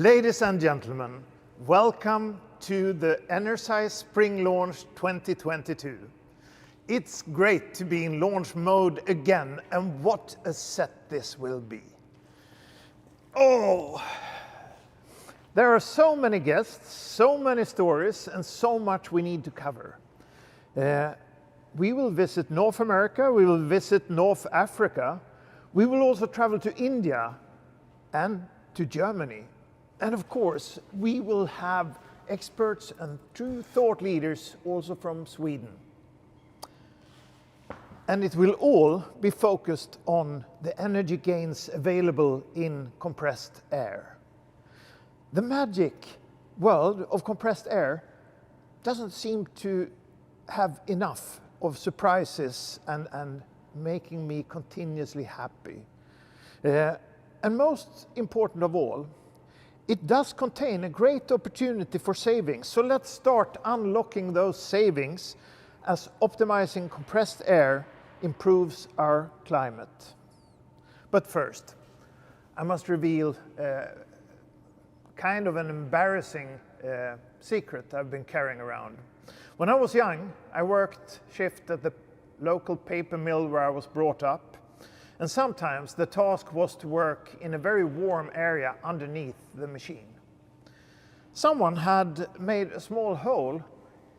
Ladies and gentlemen, welcome to the Enersize Spring Launch 2022. It's great to be in launch mode again, and what a set this will be. Oh, there are so many guests, so many stories, and so much we need to cover. We will visit North America, we will visit North Africa, we will also travel to India and to Germany. And of course, we will have experts and true thought leaders also from Sweden. And it will all be focused on the energy gains available in compressed air. The magic world of compressed air doesn't seem to have enough of surprises and making me continuously happy. And most important of all, it does contain a great opportunity for savings. So let's start unlocking those savings as optimizing compressed air improves our climate. But first, I must reveal kind of an embarrassing secret I've been carrying around. When I was young, I worked shift at the local paper mill where I was brought up. And sometimes the task was to work in a very warm area underneath the machine. Someone had made a small hole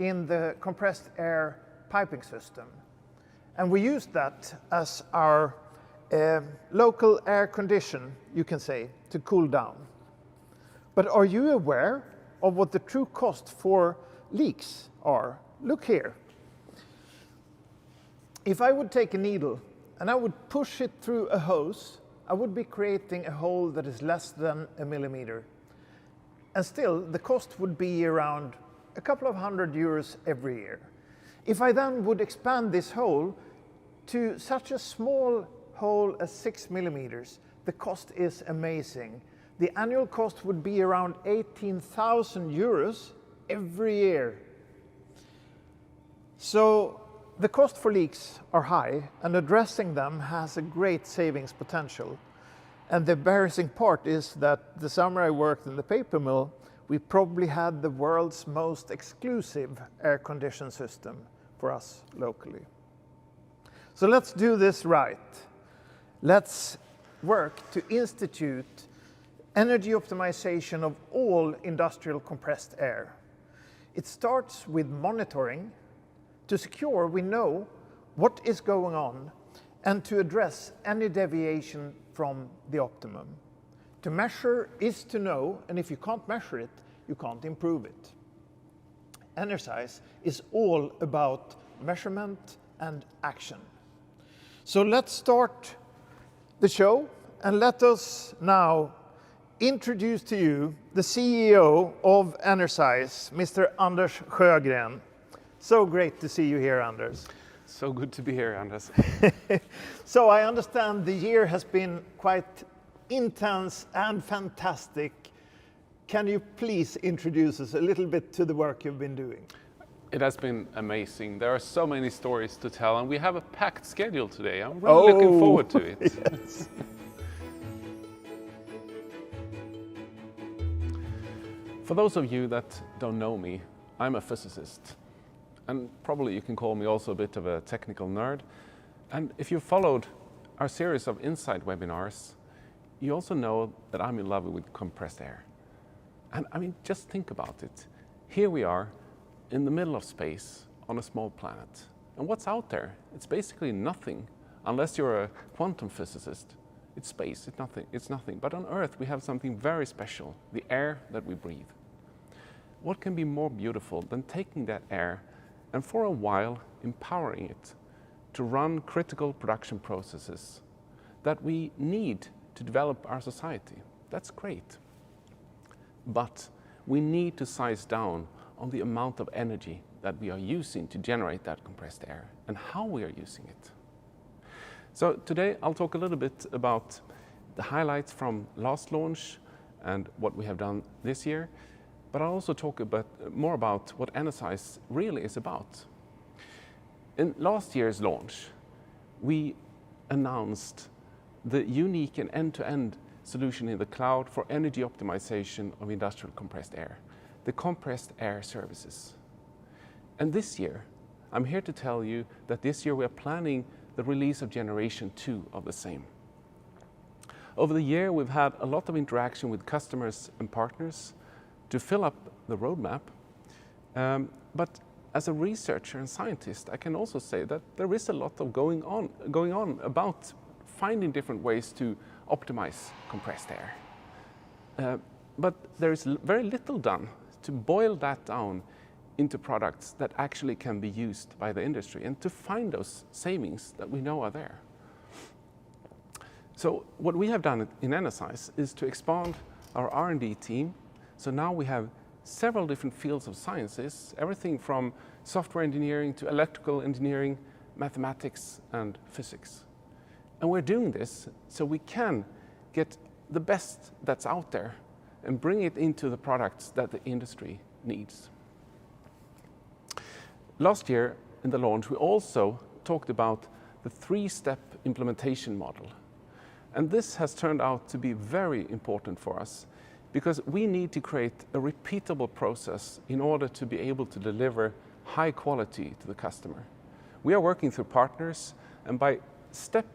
in the compressed air piping system. And we used that as our local air condition, you can say, to cool down. But are you aware of what the true cost for leaks are? Look here. If I would take a needle and I would push it through a hose, I would be creating a hole that is less than a millimeter. And still, the cost would be around a couple of €100 every year. If I then would expand this hole to such a small hole as 6 millimeters, the cost is amazing. The annual cost would be around €18,000 every year. So, the cost for leaks are high, and addressing them has a great savings potential. And the embarrassing part is that the summer I worked in the paper mill, we probably had the world's most exclusive air condition system for us locally. So let's do this right. Let's work to institute energy optimization of all industrial compressed air. It starts with monitoring, to secure we know what is going on and to address any deviation from the optimum. To measure is to know, and if you can't measure it, you can't improve it. Enersize is all about measurement and action. So let's start the show, and let us now introduce to you the CEO of Enersize, Mr. Anders Sjögren. So great to see you here, Anders. So good to be here, Anders. So I understand the year has been quite intense and fantastic. Can you please introduce us a little bit to the work you've been doing? It has been amazing. There are so many stories to tell, and we have a packed schedule today. I'm really looking forward to it. Yes. For those of you that don't know me, I'm a physicist. And probably you can call me also a bit of a technical nerd. And if you followed our series of Insight webinars, you also know that I'm in love with compressed air. And I mean, just think about it. Here we are in the middle of space on a small planet. And what's out there? It's basically nothing, unless you're a quantum physicist. It's space, it's nothing. But on Earth, we have something very special, the air that we breathe. What can be more beautiful than taking that air and for a while empowering it to run critical production processes that we need to develop our society? That's great. But we need to size down on the amount of energy that we are using to generate that compressed air and how we are using it. So today I'll talk a little bit about the highlights from last launch and what we have done this year. But I'll also talk more about what Enersize really is about. In last year's launch, we announced the unique and end-to-end solution in the cloud for energy optimization of industrial compressed air, the compressed air services. And this year, I'm here to tell you that this year we are planning the release of Generation 2 of the same. Over the year, we've had a lot of interaction with customers and partners to fill up the roadmap. But as a researcher and scientist, I can also say that there is a lot of going on about finding different ways to optimize compressed air. But there is very little done to boil that down into products that actually can be used by the industry and to find those savings that we know are there. So what we have done in Enersize is to expand our R&D team. So now we have several different fields of sciences, everything from software engineering to electrical engineering, mathematics, and physics. And we're doing this so we can get the best that's out there and bring it into the products that the industry needs. Last year in the launch, we also talked about the 3-step implementation model. And this has turned out to be very important for us because we need to create a repeatable process in order to be able to deliver high quality to the customer. We are working through partners, and by step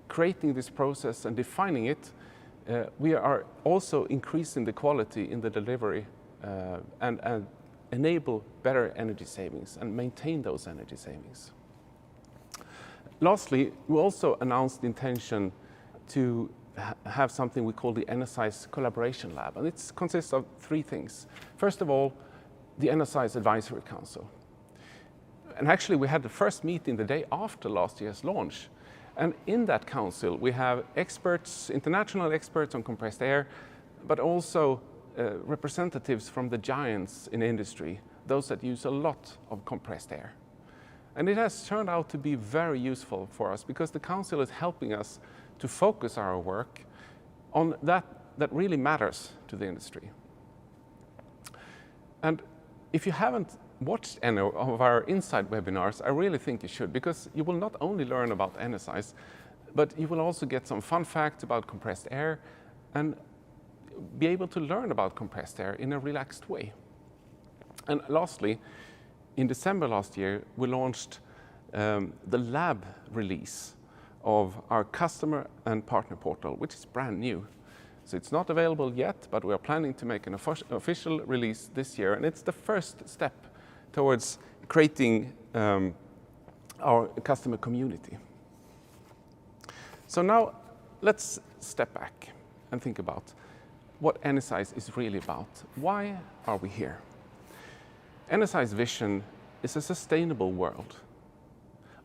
creating this process and defining it, we are also increasing the quality in the delivery and enable better energy savings and maintain those energy savings. Lastly, we also announced the intention to have something we call the Enersize Collaboration Lab, and it consists of 3 things. First of all, the Enersize Advisory Council. And actually, we had the first meeting the day after last year's launch. And in that council, we have experts, international experts on compressed air, but also representatives from the giants in industry, those that use a lot of compressed air. And it has turned out to be very useful for us because the council is helping us to focus our work on that really matters to the industry. And if you haven't watched any of our Insight webinars, I really think you should, because you will not only learn about Enersize, but you will also get some fun facts about compressed air and be able to learn about compressed air in a relaxed way. And lastly, in December last year, we launched the lab release of our customer and partner portal, which is brand new. So it's not available yet, but we are planning to make an official release this year. And it's the first step towards creating our customer community. So now let's step back and think about what Enersize is really about. Why are we here? Energize vision is a sustainable world.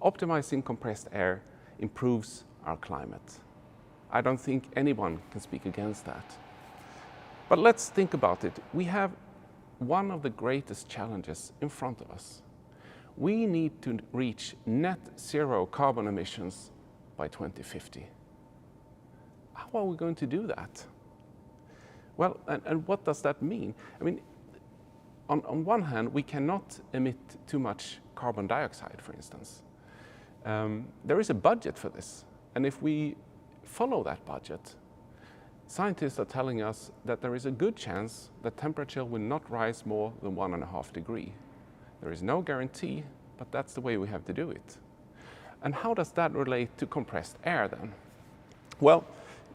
Optimizing compressed air improves our climate. I don't think anyone can speak against that. But let's think about it. We have one of the greatest challenges in front of us. We need to reach net zero carbon emissions by 2050. How are we going to do that? Well, and what does that mean? I mean, on one hand, we cannot emit too much carbon dioxide, for instance. There is a budget for this, and if we follow that budget, scientists are telling us that there is a good chance that temperature will not rise more than 1.5 degrees. There is no guarantee, but that's the way we have to do it. And how does that relate to compressed air then? Well,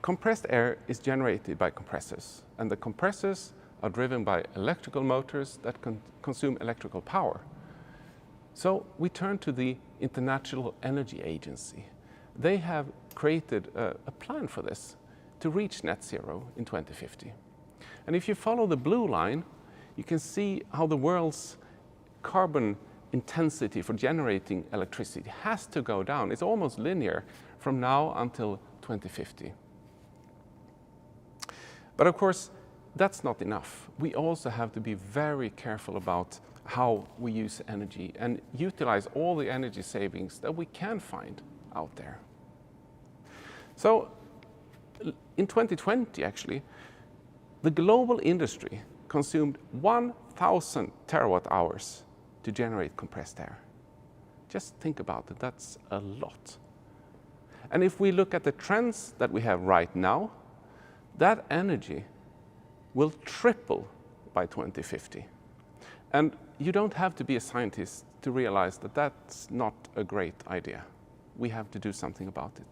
compressed air is generated by compressors, and the compressors are driven by electrical motors that consume electrical power. So we turn to the International Energy Agency. They have created a plan for this to reach net zero in 2050. And if you follow the blue line, you can see how the world's carbon intensity for generating electricity has to go down. It's almost linear from now until 2050. But of course, that's not enough. We also have to be very careful about how we use energy and utilize all the energy savings that we can find out there. So in 2020, actually, the global industry consumed 1,000 terawatt hours to generate compressed air. Just think about it, that's a lot. And if we look at the trends that we have right now, that energy will triple by 2050. And you don't have to be a scientist to realize that that's not a great idea. We have to do something about it.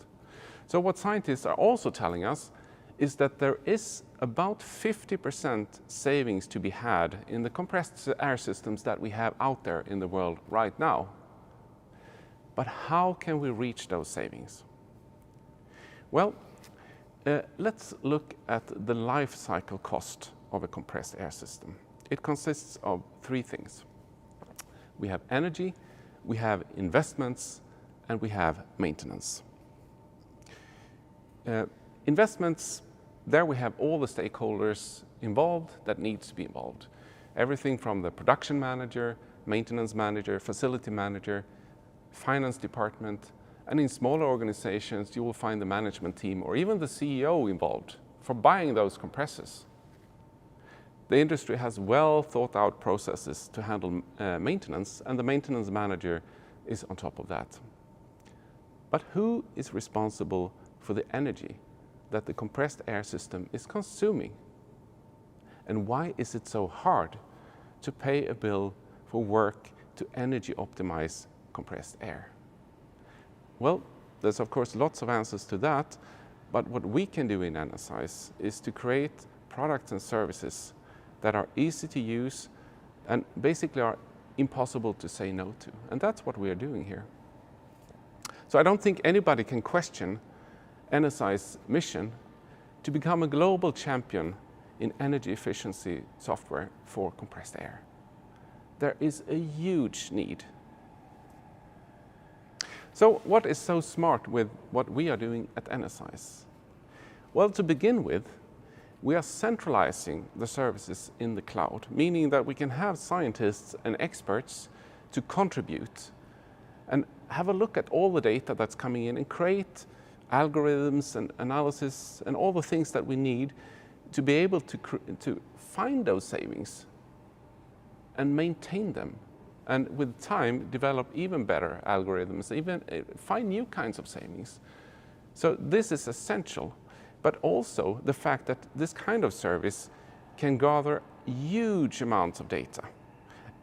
So what scientists are also telling us is that there is about 50% savings to be had in the compressed air systems that we have out there in the world right now. But how can we reach those savings? Well, let's look at the life cycle cost of a compressed air system. It consists of three things. We have energy, we have investments, and we have maintenance. Investments, there we have all the stakeholders involved that needs to be involved. Everything from the production manager, maintenance manager, facility manager, finance department, and in smaller organizations you will find the management team or even the CEO involved for buying those compressors. The industry has well thought out processes to handle maintenance, and the maintenance manager is on top of that. But who is responsible for the energy that the compressed air system is consuming? And why is it so hard to pay a bill for work to energy optimize compressed air? Well, there's of course lots of answers to that, but what we can do in Enersize is to create products and services that are easy to use and basically are impossible to say no to. And that's what we are doing here. So I don't think anybody can question Energize's mission to become a global champion in energy efficiency software for compressed air. There is a huge need. So what is so smart with what we are doing at Energize? Well, to begin with, we are centralizing the services in the cloud, meaning that we can have scientists and experts to contribute and have a look at all the data that's coming in and create algorithms and analysis and all the things that we need to be able to find those savings and maintain them. And with time, develop even better algorithms, even find new kinds of savings. So this is essential, but also the fact that this kind of service can gather huge amounts of data.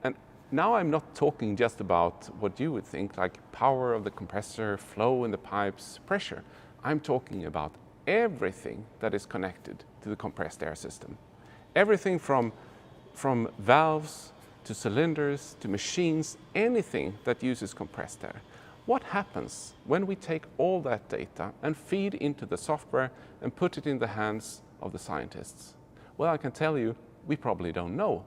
And now I'm not talking just about what you would think, like power of the compressor, flow in the pipes, pressure. I'm talking about everything that is connected to the compressed air system. Everything from valves to cylinders to machines, anything that uses compressed air. What happens when we take all that data and feed into the software and put it in the hands of the scientists? Well, I can tell you, we probably don't know.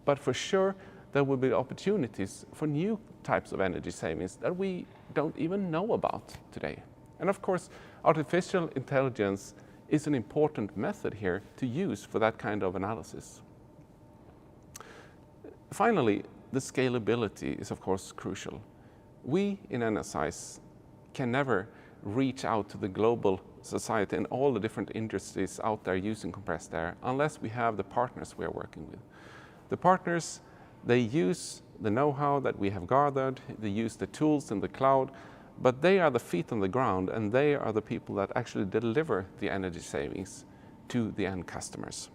But for sure, there will be opportunities for new types of energy savings that we don't even know about today. And of course, artificial intelligence is an important method here to use for that kind of analysis. Finally, the scalability is of course crucial. We in Energize can never reach out to the global society and all the different industries out there using compressed air unless we have the partners we are working with. The partners, they use the know-how that we have gathered, they use the tools in the cloud, but they are the feet on the ground and they are the people that actually deliver the energy savings to the end customers.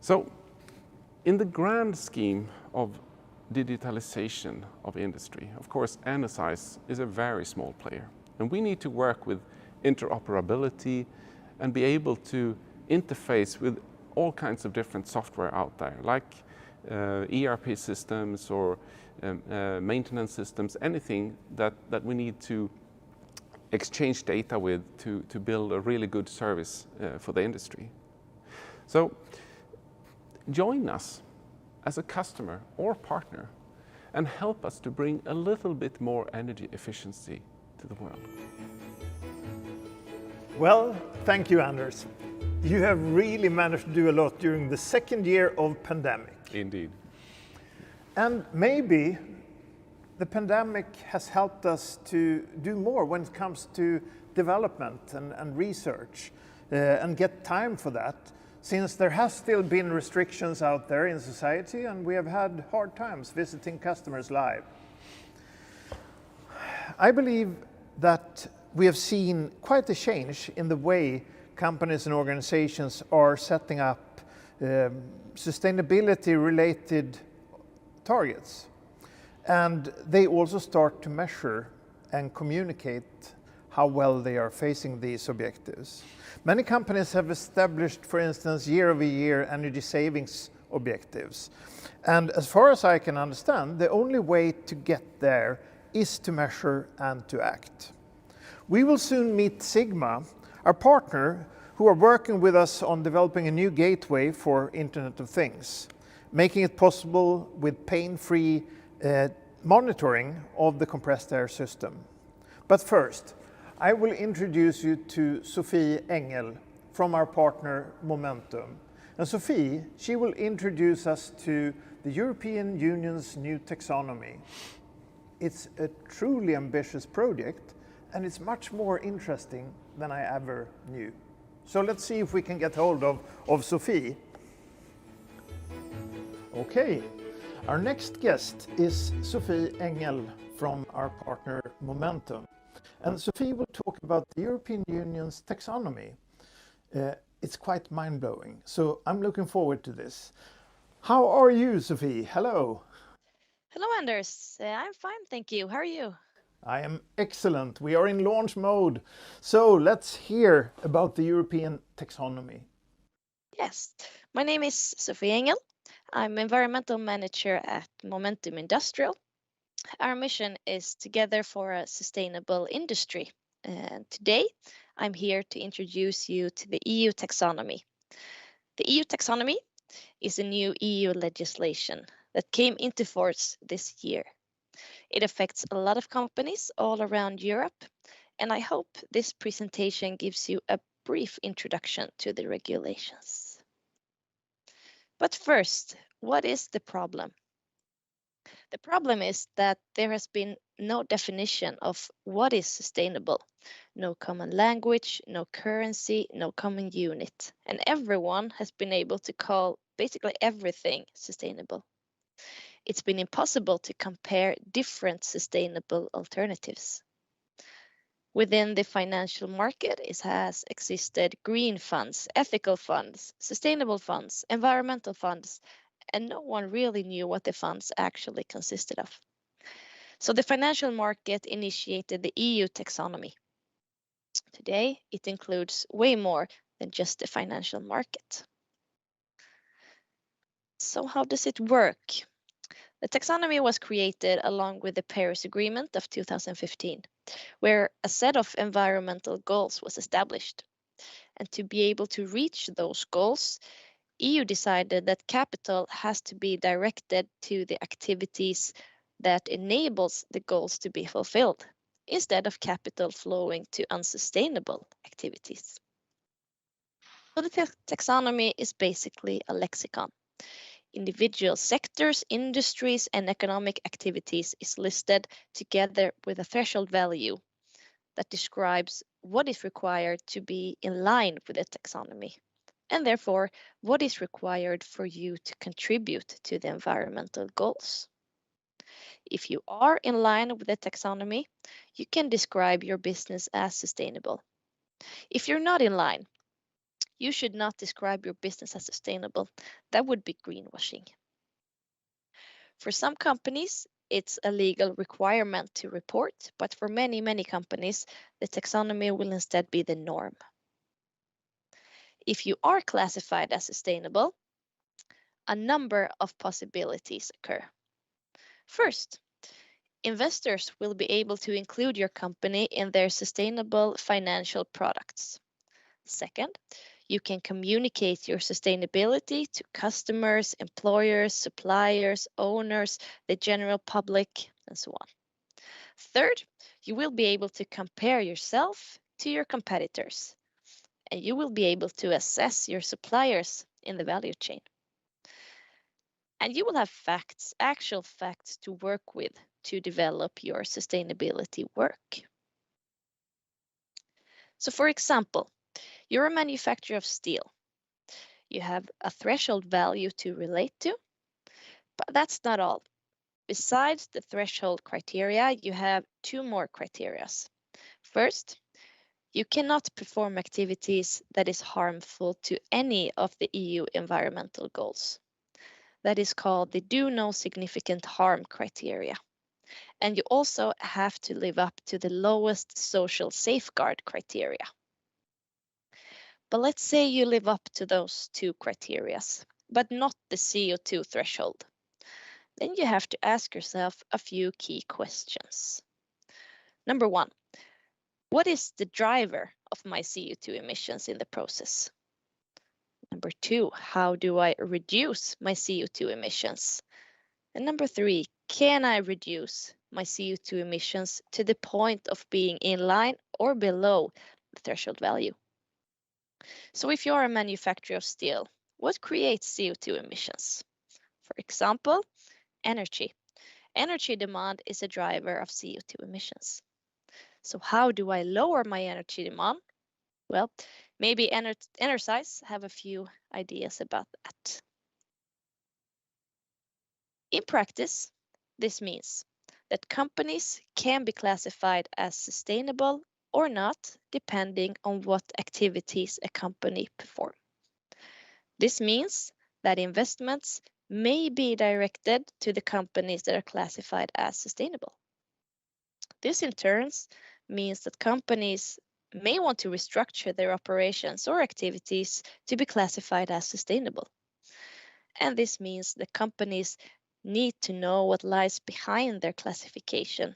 So, in the grand scheme of digitalization of industry, of course, Energize is a very small player. And we need to work with interoperability and be able to interface with all kinds of different software out there, like ERP systems or maintenance systems, anything that we need to exchange data with to build a really good service for the industry. So, join us as a customer or partner and help us to bring a little bit more energy efficiency to the world. Well, thank you, Anders. You have really managed to do a lot during the second year of pandemic. Indeed. And maybe the pandemic has helped us to do more when it comes to development and research and get time for that, since there has still been restrictions out there in society and we have had hard times visiting customers live. I believe that we have seen quite a change in the way companies and organizations are setting up sustainability related targets. And they also start to measure and communicate how well they are facing these objectives. Many companies have established, for instance, year-over-year energy savings objectives. And as far as I can understand, the only way to get there is to measure and to act. We will soon meet Sigma, our partner, who are working with us on developing a new gateway for Internet of Things, making it possible with pain-free monitoring of the compressed air system. But first, I will introduce you to Sophie Engel from our partner Momentum. And Sophie, she will introduce us to the European Union's new taxonomy. It's a truly ambitious project, and it's much more interesting than I ever knew. So let's see if we can get hold of Sophie. Okay, our next guest is Sophie Engel from our partner Momentum. And Sophie will talk about the European Union's taxonomy. It's quite mind-blowing, so I'm looking forward to this. How are you, Sophie? Hello. Hello, Anders. I'm fine, thank you. How are you? I am excellent. We are in launch mode. So let's hear about the European taxonomy. Yes, my name is Sophie Engel. I'm environmental manager at Momentum Industrial. Our mission is Together for a Sustainable Industry. And today, I'm here to introduce you to the EU taxonomy. The EU taxonomy is a new EU legislation that came into force this year. It affects a lot of companies all around Europe, and I hope this presentation gives you a brief introduction to the regulations. But first, what is the problem? The problem is that there has been no definition of what is sustainable, no common language, no currency, no common unit, and everyone has been able to call basically everything sustainable. It's been impossible to compare different sustainable alternatives. Within the financial market, it has existed green funds, ethical funds, sustainable funds, environmental funds, and no one really knew what the funds actually consisted of. So the financial market initiated the EU taxonomy. Today, it includes way more than just the financial market. So how does it work? The taxonomy was created along with the Paris Agreement of 2015, where a set of environmental goals was established. And to be able to reach those goals, EU decided that capital has to be directed to the activities that enables the goals to be fulfilled, instead of capital flowing to unsustainable activities. So the taxonomy is basically a lexicon. Individual sectors, industries, and economic activities is listed together with a threshold value that describes what is required to be in line with the taxonomy, and therefore what is required for you to contribute to the environmental goals. If you are in line with the taxonomy, you can describe your business as sustainable. If you're not in line, you should not describe your business as sustainable. That would be greenwashing. For some companies, it's a legal requirement to report, but for many, many companies, the taxonomy will instead be the norm. If you are classified as sustainable, a number of possibilities occur. First, investors will be able to include your company in their sustainable financial products. Second, you can communicate your sustainability to customers, employers, suppliers, owners, the general public, and so on. Third, you will be able to compare yourself to your competitors, and you will be able to assess your suppliers in the value chain. And you will have facts, actual facts to work with to develop your sustainability work. So for example, you're a manufacturer of steel. You have a threshold value to relate to, but that's not all. Besides the threshold criteria, you have two more criteria. First, you cannot perform activities that is harmful to any of the EU environmental goals. That is called the do no significant harm criteria. And you also have to live up to the lowest social safeguard criteria. But let's say you live up to those two criteria, but not the CO2 threshold. Then you have to ask yourself a few key questions. Number one, what is the driver of my CO2 emissions in the process? Number two, how do I reduce my CO2 emissions? And number three, can I reduce my CO2 emissions to the point of being in line or below the threshold value? So if you're a manufacturer of steel, what creates CO2 emissions? For example, energy. Energy demand is a driver of CO2 emissions. So how do I lower my energy demand? Well, maybe Enersize have a few ideas about that. In practice, this means that companies can be classified as sustainable or not, depending on what activities a company perform. This means that investments may be directed to the companies that are classified as sustainable. This in turn means that companies may want to restructure their operations or activities to be classified as sustainable. And this means that companies need to know what lies behind their classification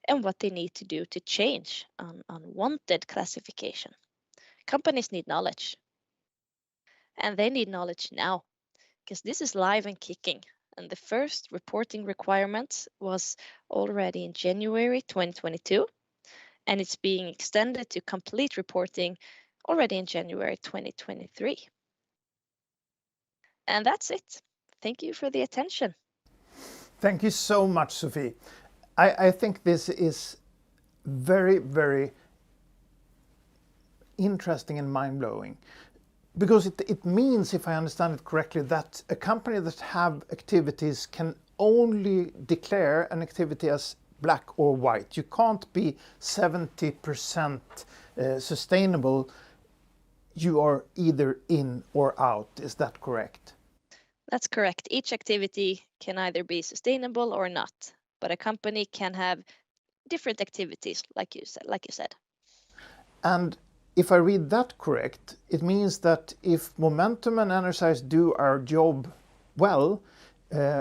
and what they need to do to change an unwanted classification. Companies need knowledge. And they need knowledge now, because this is live and kicking. And the first reporting requirement was already in January 2022, and it's being extended to complete reporting already in January 2023. And that's it. Thank you for the attention. Thank you so much, Sophie. I think this is very, very interesting and mind-blowing, because it means, if I understand it correctly, that a company that have activities can only declare an activity as black or white. You can't be 70% sustainable. You are either in or out. Is that correct? That's correct. Each activity can either be sustainable or not, but a company can have different activities, like you said. And if I read that correct, it means that if Momentum and Enersize do our job well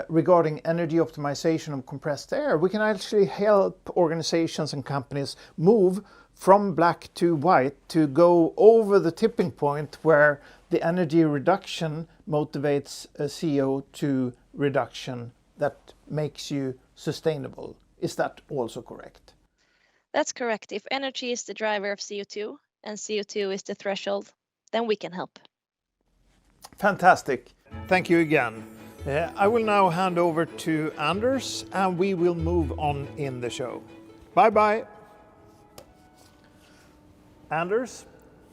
regarding energy optimization of compressed air, we can actually help organizations and companies move from black to white to go over the tipping point where the energy reduction motivates a CO2 reduction that makes you sustainable. Is that also correct? That's correct. If energy is the driver of CO2 and CO2 is the threshold, then we can help. Fantastic. Thank you again. I will now hand over to Anders and we will move on in the show. Bye-bye. Anders,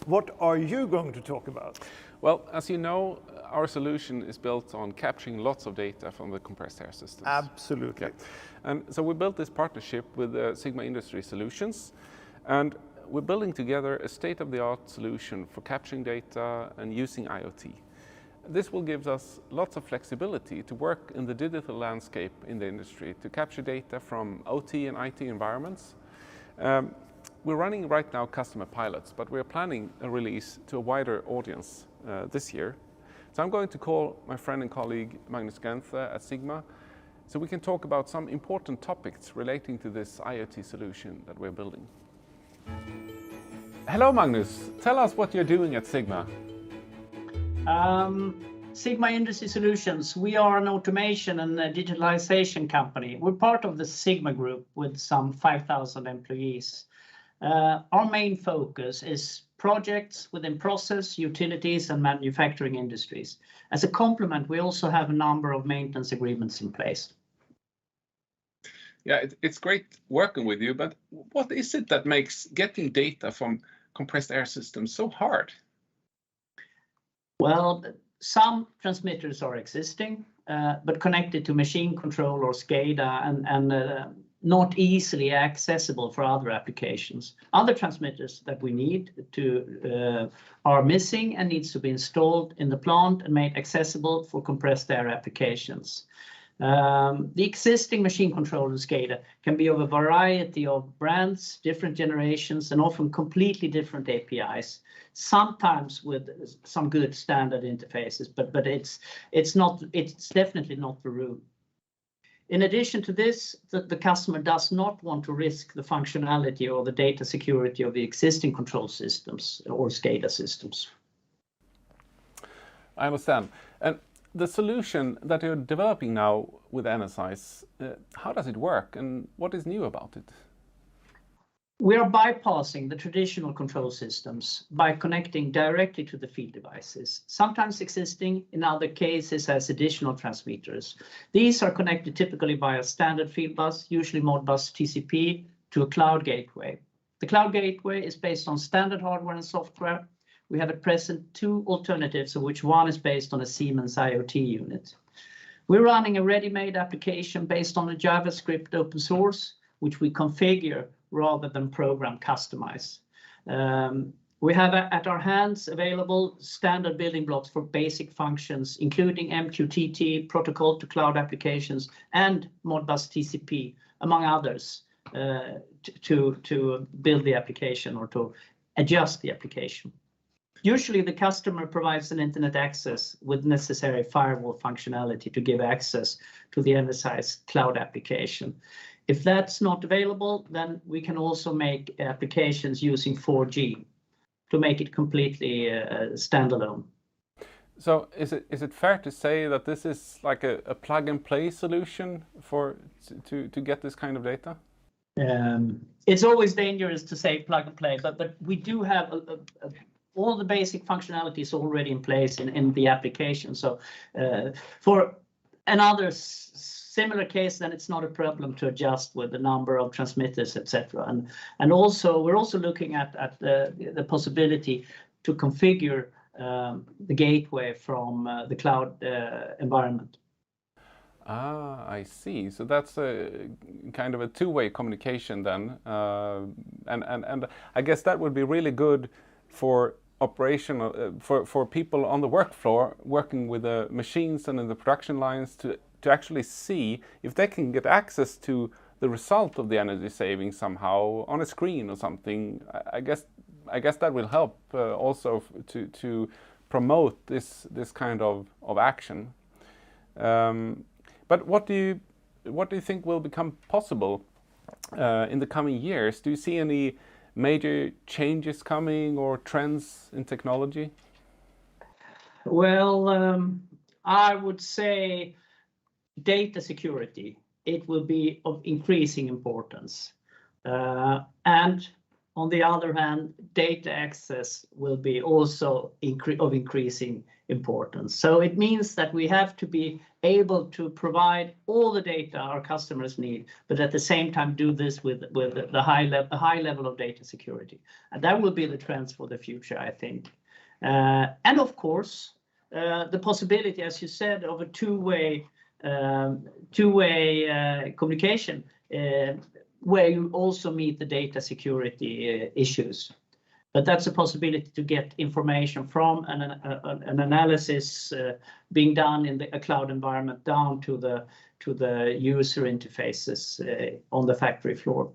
what are you going to talk about? Well, as you know, our solution is built on capturing lots of data from the compressed air systems. Absolutely. Okay. And so we built this partnership with Sigma Industry Solutions, and we're building together a state-of-the-art solution for capturing data and using IoT. This will give us lots of flexibility to work in the digital landscape in the industry to capture data from OT and IT environments. We're running right now customer pilots, but we're planning a release to a wider audience this year. So I'm going to call my friend and colleague Magnus Ganthe at Sigma so we can talk about some important topics relating to this IoT solution that we're building. Hello Magnus, tell us what you're doing at Sigma. Sigma Industry Solutions, we are an automation and a digitalization company. We're part of the Sigma Group with some 5,000 employees. Our main focus is projects within process, utilities and manufacturing industries. As a complement, we also have a number of maintenance agreements in place. Yeah, it's great working with you, but what is it that makes getting data from compressed air systems so hard? Well, some transmitters are existing, but connected to machine control or SCADA, and not easily accessible for other applications. Other transmitters that we need to are missing and needs to be installed in the plant and made accessible for compressed air applications. The existing machine controller SCADA can be of a variety of brands, different generations, and often completely different APIs, sometimes with some good standard interfaces, but it's definitely not the rule. In addition to this, the customer does not want to risk the functionality or the data security of the existing control systems or SCADA systems. I understand. And the solution that you're developing now with Enersize, how does it work and what is new about it? We are bypassing the traditional control systems by connecting directly to the field devices, sometimes existing, in other cases as additional transmitters. These are connected typically by a standard field bus, usually Modbus TCP, to a cloud gateway. The cloud gateway is based on standard hardware and software. We have at present two alternatives, of which one is based on a Siemens IoT unit. We're running a ready-made application based on a JavaScript open source, which we configure rather than program customize. We have at our hands available standard building blocks for basic functions, including MQTT, protocol to cloud applications, and Modbus TCP, among others, to build the application or to adjust the application. Usually the customer provides an internet access with necessary firewall functionality to give access to the Enersize cloud application. If that's not available, then we can also make applications using 4G to make it completely standalone. So is it fair to say that this is like a plug and play solution to get this kind of data? It's always dangerous to say plug and play, but we do have all the basic functionalities already in place in the application. So for another similar case, then it's not a problem to adjust with the number of transmitters, etc. And also we're also looking at the possibility to configure the gateway from the cloud environment. Ah, I see. So that's a kind of a two-way communication then, and I guess that would be really good for operational for people on the work floor working with the machines and in the production lines to actually see if they can get access to the result of the energy saving somehow on a screen or something. I guess that will help also to promote this kind of action. But what do you think will become possible in the coming years? Do you see any major changes coming or trends in technology? Well, I would say data security. It will be of increasing importance. And on the other hand, data access will be also of increasing importance. So it means that we have to be able to provide all the data our customers need, but at the same time do this with the high level of data security. And that will be the trends for the future, I think. And of course, the possibility, as you said, of a two-way communication where you also meet the data security issues. But that's a possibility to get information from an analysis being done in a cloud environment down to the user interfaces on the factory floor.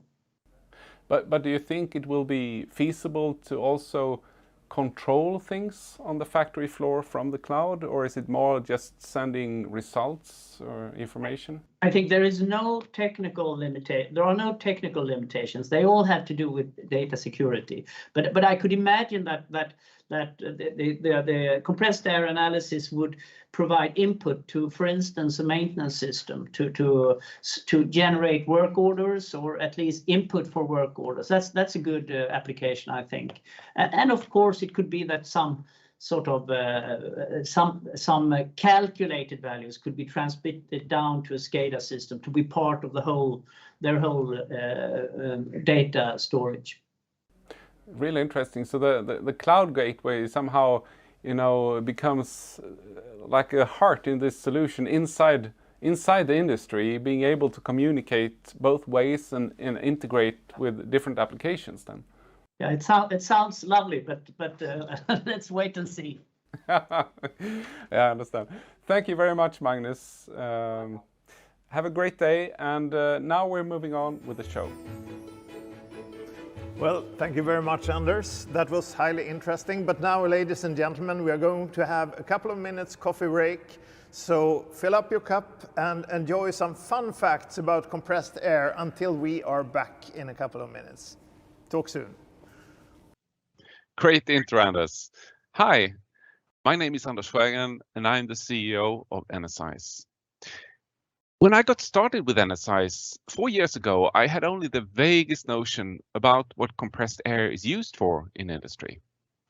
But do you think it will be feasible to also control things on the factory floor from the cloud, or is it more just sending results or information? I think there is no technical limitation. There are no technical limitations. They all have to do with data security. But I could imagine that the compressed air analysis would provide input to, for instance, a maintenance system to generate work orders, or at least input for work orders. That's a good application, I think. And of course, it could be that some sort of some calculated values could be transmitted down to a SCADA system to be part of their whole data storage. Really interesting. So the cloud gateway somehow, becomes like a heart in this solution inside inside the industry, being able to communicate both ways and integrate with different applications then? Yeah, it sounds lovely, but let's wait and see. Yeah, I understand. Thank you very much, Magnus. Have a great day, and now we're moving on with the show. Well, thank you very much, Anders. That was highly interesting. But now, ladies and gentlemen, we are going to have a couple of minutes coffee break. So fill up your cup and enjoy some fun facts about compressed air until we are back in a couple of minutes. Talk soon. Great intro, Anders. Hi, my name is Anders Sjögren, and I'm the CEO of Enersize. When I got started with Enersize 4 years ago, I had only the vaguest notion about what compressed air is used for in industry.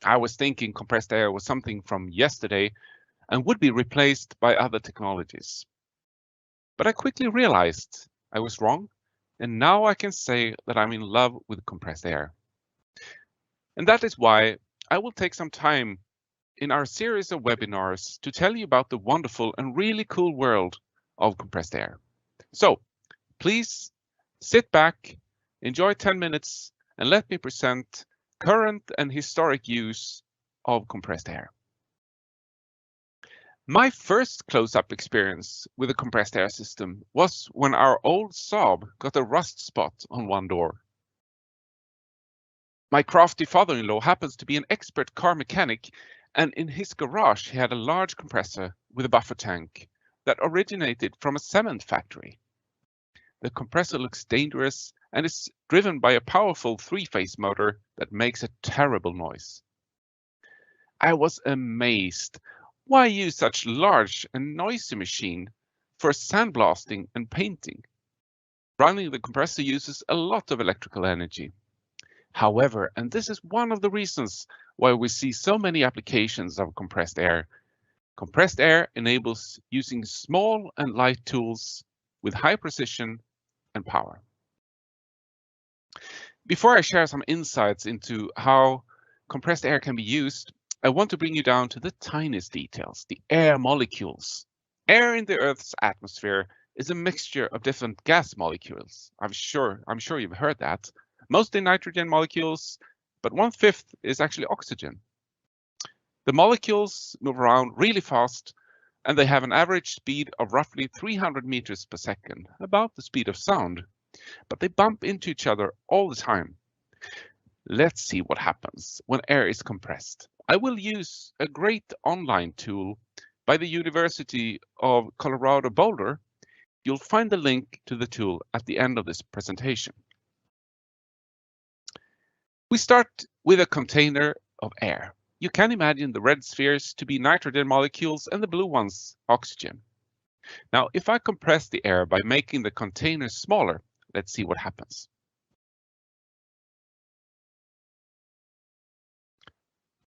I was thinking compressed air was something from yesterday and would be replaced by other technologies. But I quickly realized I was wrong, and now I can say that I'm in love with compressed air. And that is why I will take some time in our series of webinars to tell you about the wonderful and really cool world of compressed air. So please sit back, enjoy 10 minutes, and let me present current and historic use of compressed air. My first close-up experience with a compressed air system was when our old Saab got a rust spot on one door. My crafty father-in-law happens to be an expert car mechanic, and in his garage he had a large compressor with a buffer tank that originated from a cement factory. The compressor looks dangerous and is driven by a powerful three-phase motor that makes a terrible noise. I was amazed. Why use such large and noisy machine for sandblasting and painting? Running the compressor uses a lot of electrical energy. However, and this is one of the reasons why we see so many applications of compressed air enables using small and light tools with high precision and power. Before I share some insights into how compressed air can be used, I want to bring you down to the tiniest details, the air molecules. Air in the Earth's atmosphere is a mixture of different gas molecules. I'm sure you've heard that. Mostly nitrogen molecules, but 1/5 is actually oxygen. The molecules move around really fast, and they have an average speed of roughly 300 meters per second, about the speed of sound, but they bump into each other all the time. Let's see what happens when air is compressed. I will use a great online tool by the University of Colorado Boulder. You'll find the link to the tool at the end of this presentation. We start with a container of air. You can imagine the red spheres to be nitrogen molecules and the blue ones oxygen. Now, if I compress the air by making the container smaller, let's see what happens.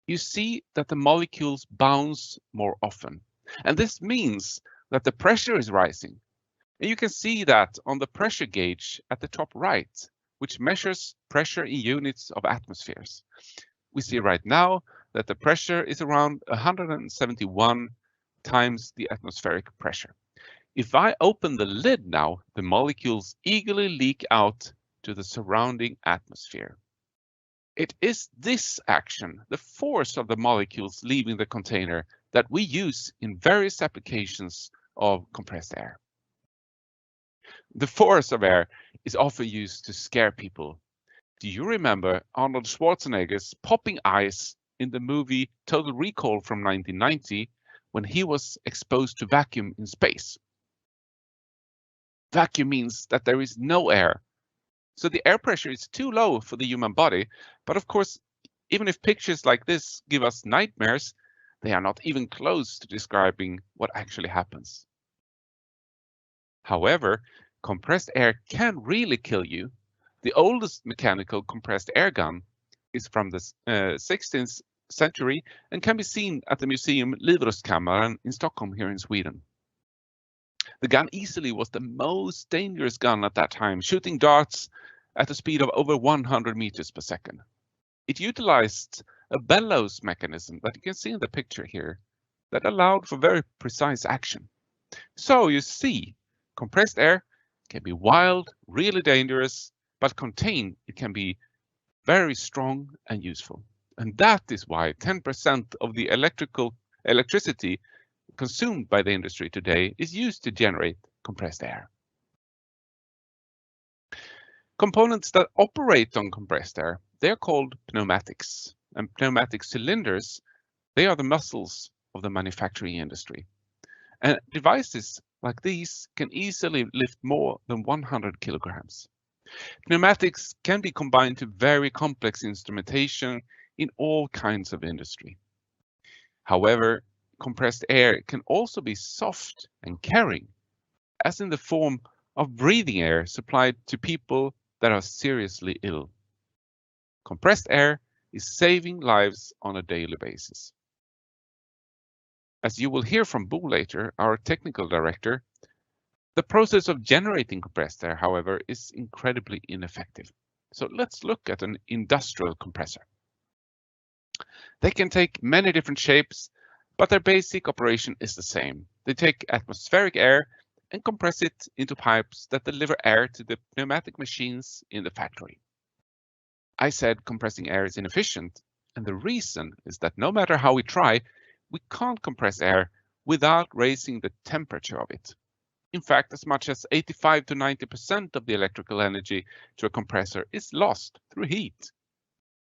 You see that the molecules bounce more often, and this means that the pressure is rising. And you can see that on the pressure gauge at the top right, which measures pressure in units of atmospheres. We see right now that the pressure is around 171 times the atmospheric pressure. If I open the lid now, the molecules eagerly leak out to the surrounding atmosphere. It is this action, the force of the molecules leaving the container, that we use in various applications of compressed air. The force of air is often used to scare people. Do you remember Arnold Schwarzenegger's popping eyes in the movie Total Recall from 1990 when he was exposed to vacuum in space? Vacuum means that there is no air. So the air pressure is too low for the human body. But of course, even if pictures like this give us nightmares, they are not even close to describing what actually happens. However, compressed air can really kill you. The oldest mechanical compressed air gun is from the 16th century and can be seen at the museum Livrustkammaren in Stockholm here in Sweden. The gun easily was the most dangerous gun at that time, shooting darts at a speed of over 100 meters per second. It utilized a bellows mechanism that you can see in the picture here that allowed for very precise action. So you see, compressed air can be wild, really dangerous, but contained, it can be very strong and useful. And that is why 10% of the electricity consumed by the industry today is used to generate compressed air. Components that operate on compressed air, they're called pneumatics. And pneumatic cylinders, they are the muscles of the manufacturing industry. And devices like these can easily lift more than 100 kilograms. Pneumatics can be combined to very complex instrumentation in all kinds of industry. However, compressed air can also be soft and caring, as in the form of breathing air supplied to people that are seriously ill. Compressed air is saving lives on a daily basis. As you will hear from Bo later, our technical director, the process of generating compressed air, however, is incredibly ineffective. So let's look at an industrial compressor. They can take many different shapes, but their basic operation is the same. They take atmospheric air and compress it into pipes that deliver air to the pneumatic machines in the factory. I said compressing air is inefficient, and the reason is that no matter how we try, we can't compress air without raising the temperature of it. In fact, as much as 85 to 90% of the electrical energy to a compressor is lost through heat.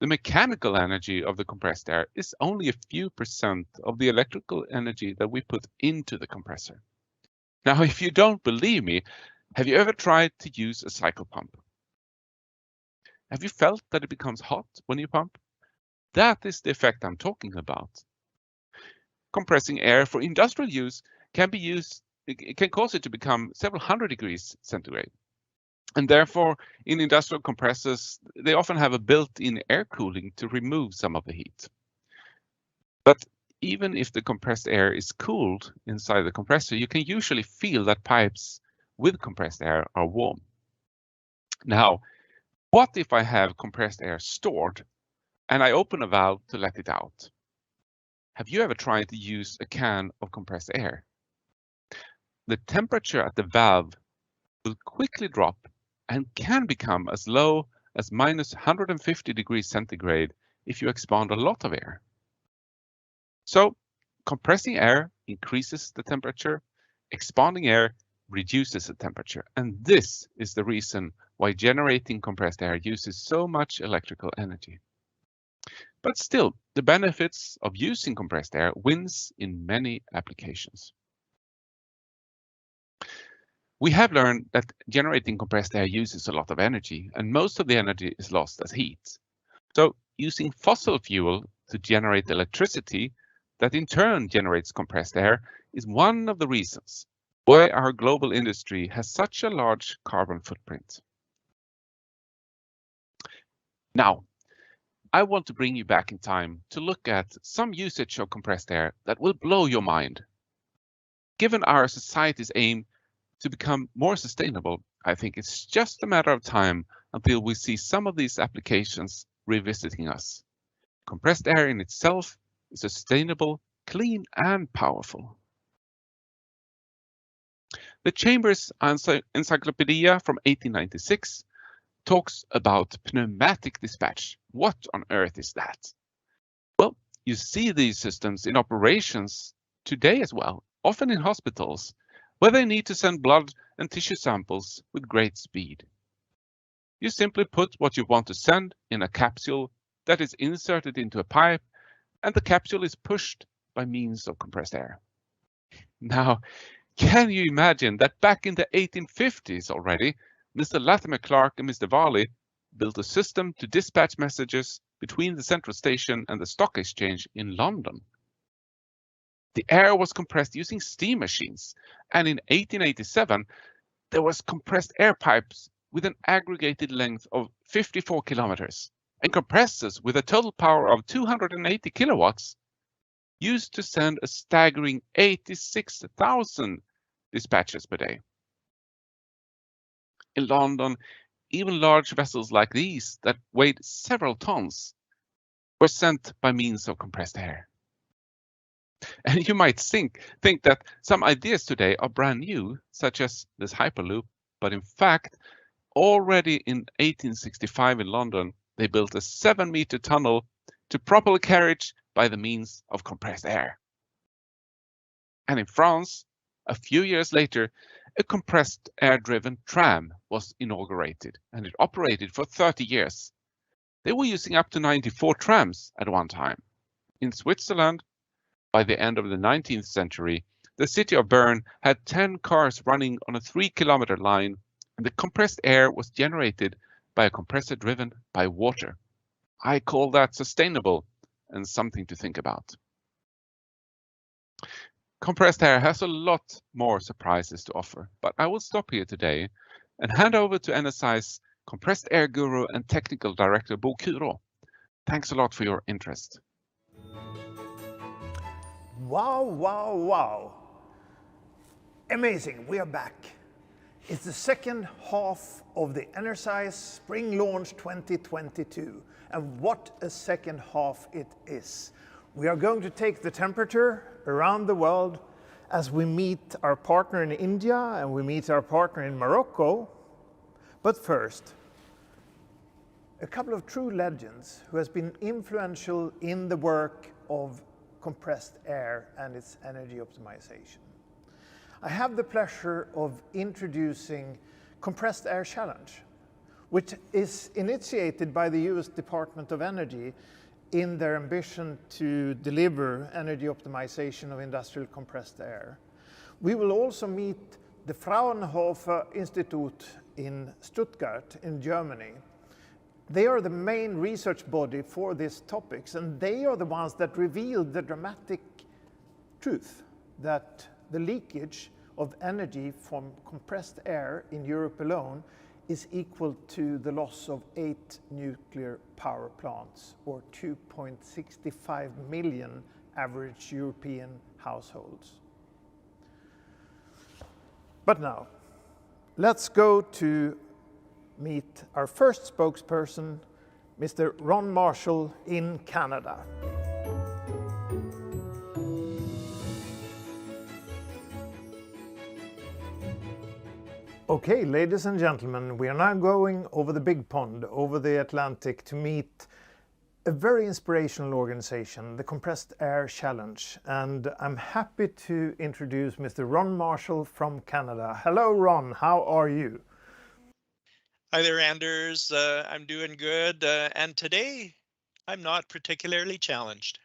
The mechanical energy of the compressed air is only a few percent of the electrical energy that we put into the compressor. Now, if you don't believe me, have you ever tried to use a cycle pump? Have you felt that it becomes hot when you pump? That is the effect I'm talking about. Compressing air for industrial use can cause it to become several hundred degrees centigrade. And therefore, in industrial compressors, they often have a built-in air cooling to remove some of the heat. But even if the compressed air is cooled inside the compressor, you can usually feel that pipes with compressed air are warm. Now, what if I have compressed air stored and I open a valve to let it out? Have you ever tried to use a can of compressed air? The temperature at the valve will quickly drop and can become as low as minus 150 degrees centigrade if you expand a lot of air. So compressing air increases the temperature, expanding air reduces the temperature, and this is the reason why generating compressed air uses so much electrical energy. But still, the benefits of using compressed air wins in many applications. We have learned that generating compressed air uses a lot of energy, and most of the energy is lost as heat. So using fossil fuel to generate electricity that in turn generates compressed air is one of the reasons why our global industry has such a large carbon footprint. Now, I want to bring you back in time to look at some usage of compressed air that will blow your mind. Given our society's aim to become more sustainable, I think it's just a matter of time until we see some of these applications revisiting us. Compressed air in itself is sustainable, clean, and powerful. The Chambers Encyclopedia from 1896 talks about pneumatic dispatch. What on earth is that? Well, you see these systems in operations today as well, often in hospitals, where they need to send blood and tissue samples with great speed. You simply put what you want to send in a capsule that is inserted into a pipe, and the capsule is pushed by means of compressed air. Now, can you imagine that back in the 1850s already, Mr. Latimer Clark and Mr. Varley built a system to dispatch messages between the central station and the stock exchange in London? The air was compressed using steam machines, and in 1887, there was compressed air pipes with an aggregated length of 54 kilometers, and compressors with a total power of 280 kilowatts used to send a staggering 86,000 dispatches per day. In London, even large vessels like these that weighed several tons were sent by means of compressed air. And you might think that some ideas today are brand new, such as this Hyperloop, but in fact, already in 1865 in London, they built a 7-meter tunnel to propel carriage by the means of compressed air. And in France, a few years later, a compressed air-driven tram was inaugurated, and it operated for 30 years. They were using up to 94 trams at one time. In Switzerland, by the end of the 19th century, the city of Bern had 10 cars running on a 3-kilometer line, and the compressed air was generated by a compressor driven by water. I call that sustainable and something to think about. Compressed air has a lot more surprises to offer, but I will stop here today and hand over to Energize compressed air guru and technical director Bo Kuro. Thanks a lot for your interest. Wow, wow, wow. Amazing, we are back. It's the second half of the Energize Spring Launch 2022. And what a second half it is. We are going to take the temperature around the world as we meet our partner in India and we meet our partner in Morocco. But first, a couple of true legends who has been influential in the work of compressed air and its energy optimization. I have the pleasure of introducing Compressed Air Challenge, which is initiated by the US Department of Energy in their ambition to deliver energy optimization of industrial compressed air. We will also meet the Fraunhofer Institute in Stuttgart in Germany. They are the main research body for these topics, and they are the ones that revealed the dramatic truth that the leakage of energy from compressed air in Europe alone is equal to the loss of 8 nuclear power plants, or 2.65 million average European households. But now, let's go to meet our first spokesperson, Mr. Ron Marshall in Canada. Okay, ladies and gentlemen, we are now going over the big pond, over the Atlantic, to meet a very inspirational organization, the Compressed Air Challenge. And I'm happy to introduce Mr. Ron Marshall from Canada. Hello, Ron, how are you? Hi there, Anders. I'm doing good. And today, I'm not particularly challenged.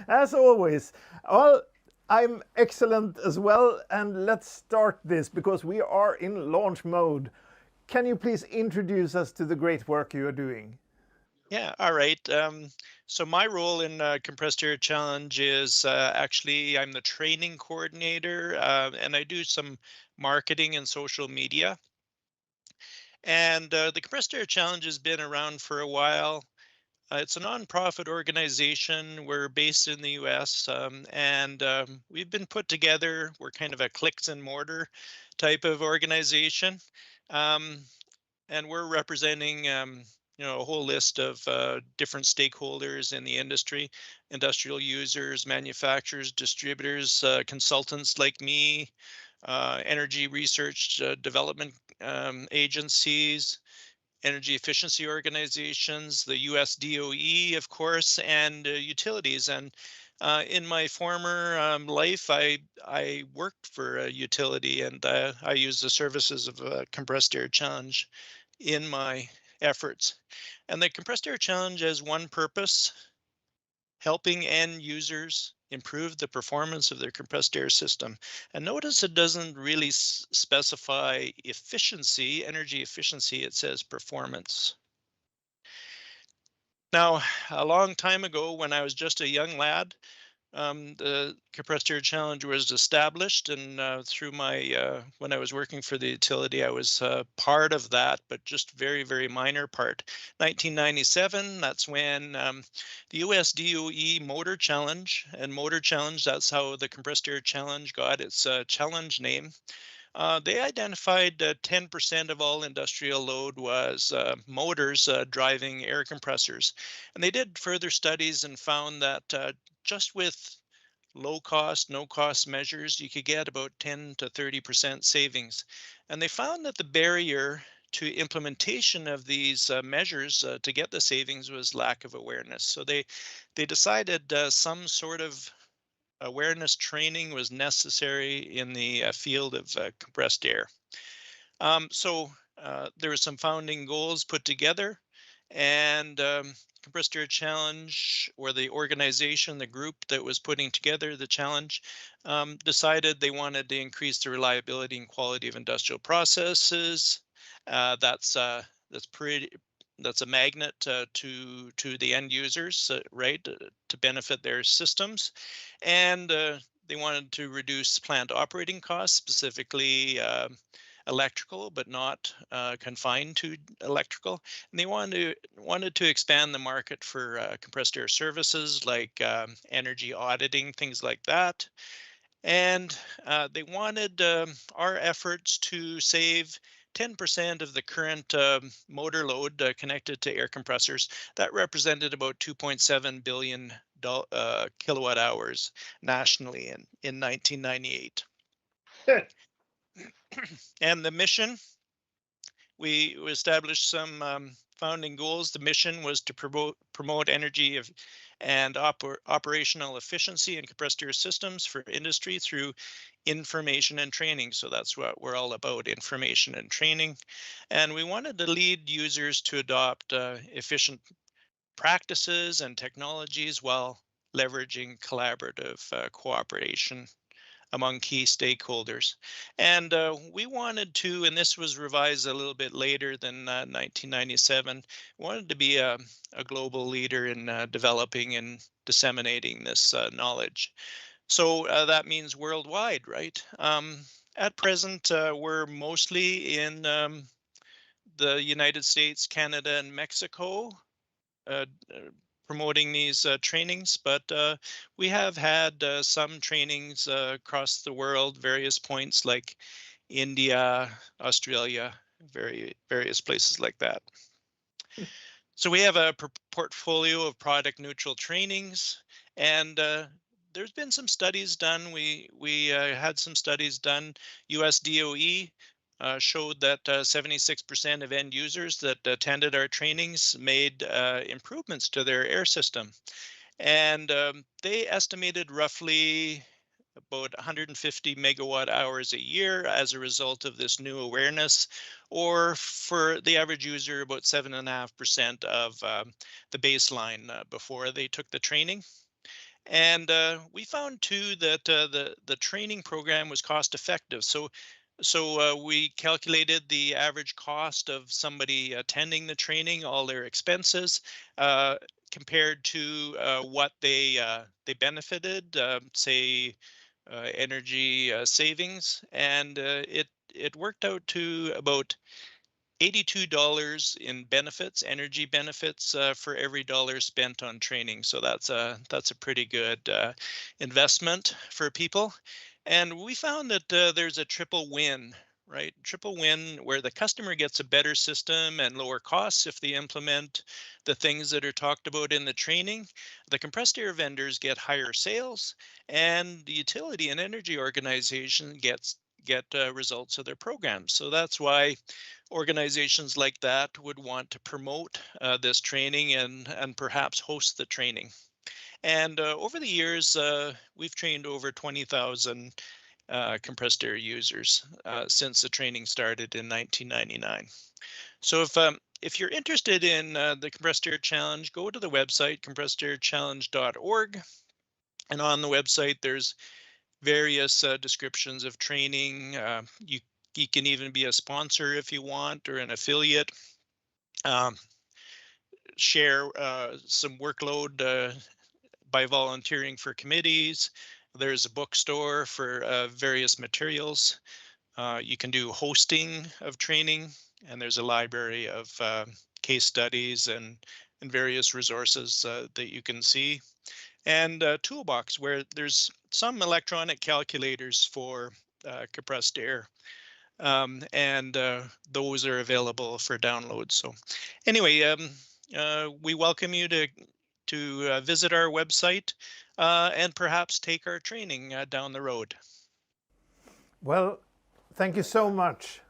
As always. Well, I'm excellent as well, and let's start this because we are in launch mode. Can you please introduce us to the great work you are doing? Yeah, all right. So my role in Compressed Air Challenge is actually I'm the training coordinator, and I do some marketing and social media. And the Compressed Air Challenge has been around for a while. It's a nonprofit organization. We're based in the US, and we've been put together. We're kind of a clicks and mortar type of organization. Um, and we're representing a whole list of different stakeholders in the industry, industrial users, manufacturers, distributors, consultants like me, energy research development agencies, energy efficiency organizations, the US DOE, of course, and utilities. And in my former life, I worked for a utility, and I used the services of Compressed Air Challenge in my efforts. And the Compressed Air Challenge has one purpose: helping end users improve the performance of their compressed air system. And notice it doesn't really specify efficiency, energy efficiency, it says performance. Now, a long time ago, when I was just a young lad, the Compressed Air Challenge was established, and through my when I was working for the utility, I was part of that, but just very, very minor part. 1997, that's when the US DOE Motor Challenge, and Motor Challenge, that's how the Compressed Air Challenge got its challenge name. They identified 10% of all industrial load was motors driving air compressors. And they did further studies and found that just with low cost, no cost measures, you could get about 10 to 30% savings. And they found that the barrier to implementation of these measures to get the savings was lack of awareness. So they decided some sort of awareness training was necessary in the field of compressed air. There were some founding goals put together, and Compressed Air Challenge, or the organization, the group that was putting together the challenge, decided they wanted to increase the reliability and quality of industrial processes. That's pretty. That's a magnet to the end users, right, to benefit their systems, and they wanted to reduce plant operating costs, specifically electrical, but not confined to electrical. And they wanted to expand the market for compressed air services like energy auditing, things like that. And they wanted our efforts to save 10% of the current motor load connected to air compressors. That represented about 2.7 billion kilowatt hours nationally in 1998. Good. And the mission, we established some founding goals. The mission was to promote energy and operational efficiency in compressed air systems for industry through information and training. So that's what we're all about, information and training. And we wanted to lead users to adopt efficient practices and technologies while leveraging collaborative cooperation among key stakeholders. And we wanted to, and this was revised a little bit later than 1997, wanted to be a global leader in developing and disseminating this knowledge. So that means worldwide, right? At present, we're mostly in the United States, Canada, and Mexico. Uh, Promoting these trainings, but we have had some trainings across the world, various points like India, Australia, various places like that. So we have a portfolio of product neutral trainings, and there's been some studies done. We had some studies done. US DOE showed that 76% of end users that attended our trainings made improvements to their air system. And they estimated roughly about 150 megawatt hours a year as a result of this new awareness, or for the average user, about 7.5% of the baseline before they took the training. And we found too that the training program was cost effective. So we calculated the average cost of somebody attending the training, all their expenses, compared to what they benefited, say energy savings, and it worked out to about $82 in benefits, energy benefits, for every dollar spent on training. So that's a pretty good investment for people. And we found that there's a triple win, right? Triple win where the customer gets a better system and lower costs if they implement the things that are talked about in the training. The compressed air vendors get higher sales, and the utility and energy organization get results of their programs. So that's why organizations like that would want to promote this training and perhaps host the training. And over the years, we've trained over 20,000 compressed air users since the training started in 1999. So if you're interested in the Compressed Air Challenge, go to the website compressedairchallenge.org, and on the website there's various descriptions of training. You can even be a sponsor if you want, or an affiliate. Um, Share some workload by volunteering for committees. There's a bookstore for various materials. You can do hosting of training, and there's a library of case studies and various resources that you can see. And a toolbox where there's some electronic calculators for compressed air. and those are available for download. So anyway, we welcome you to visit our website and perhaps take our training down the road. Well, thank you so much,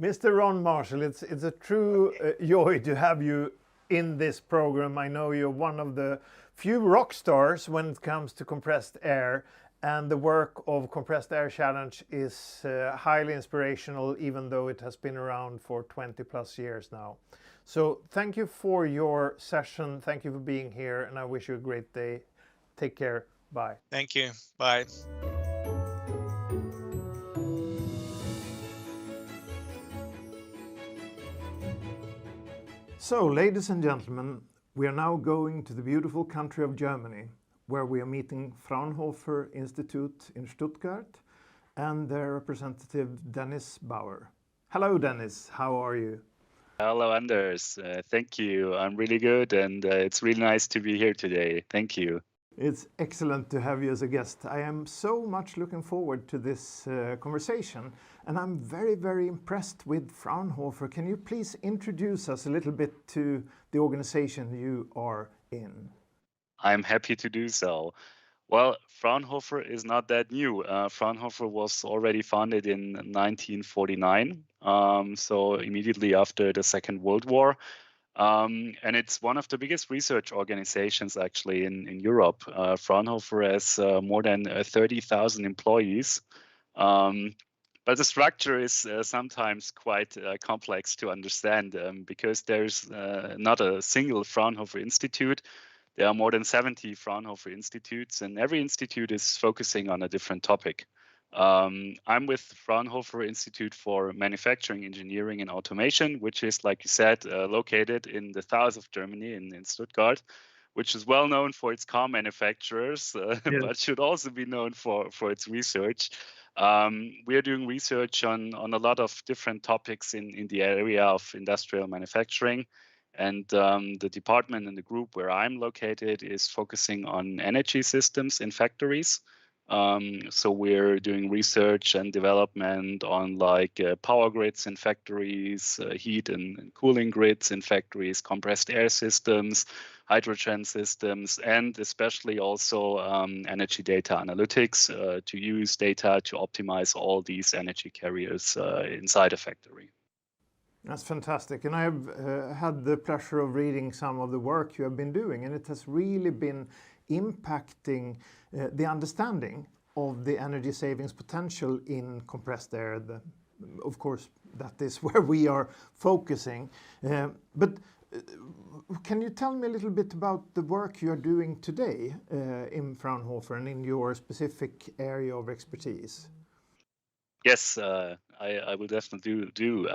Mr. Ron Marshall. It's a true joy to have you in this program. I know you're one of the few rock stars when it comes to compressed air, and the work of Compressed Air Challenge is highly inspirational, even though it has been around for 20 plus years now. So thank you for your session. Thank you for being here, and I wish you a great day. Take care. Bye. Thank you. Bye. So, ladies and gentlemen, we are now going to the beautiful country of Germany, where we are meeting Fraunhofer Institute in Stuttgart and their representative Dennis Bauer. Hello, Dennis. How are you? Hello, Anders. Thank you. I'm really good, and it's really nice to be here today. Thank you. It's excellent to have you as a guest. I am so much looking forward to this conversation, and I'm very, very impressed with Fraunhofer. Can you please introduce us a little bit to the organization you are in? I'm happy to do so. Well, Fraunhofer is not that new. Fraunhofer was already founded in 1949, so immediately after the Second World War. And it's one of the biggest research organizations actually in Europe. Fraunhofer has more than 30,000 employees. But the structure is sometimes quite complex to understand because there's not a single Fraunhofer Institute. There are more than 70 Fraunhofer Institutes, and every institute is focusing on a different topic. I'm with Fraunhofer Institute for Manufacturing, Engineering and Automation, which is, like you said, located in the south of Germany in Stuttgart, which is well known for its car manufacturers, but should also be known for its research. We are doing research on a lot of different topics in the area of industrial manufacturing. And the department and the group where I'm located is focusing on energy systems in factories. So we're doing research and development on like power grids in factories, heat and cooling grids in factories, compressed air systems, hydrogen systems, and especially also energy data analytics to use data to optimize all these energy carriers inside a factory. That's fantastic. And I've had the pleasure of reading some of the work you have been doing, and it has really been impacting the understanding of the energy savings potential in compressed air. Of course, that is where we are focusing. But can you tell me a little bit about the work you are doing today in Fraunhofer and in your specific area of expertise? Yes, I will definitely do.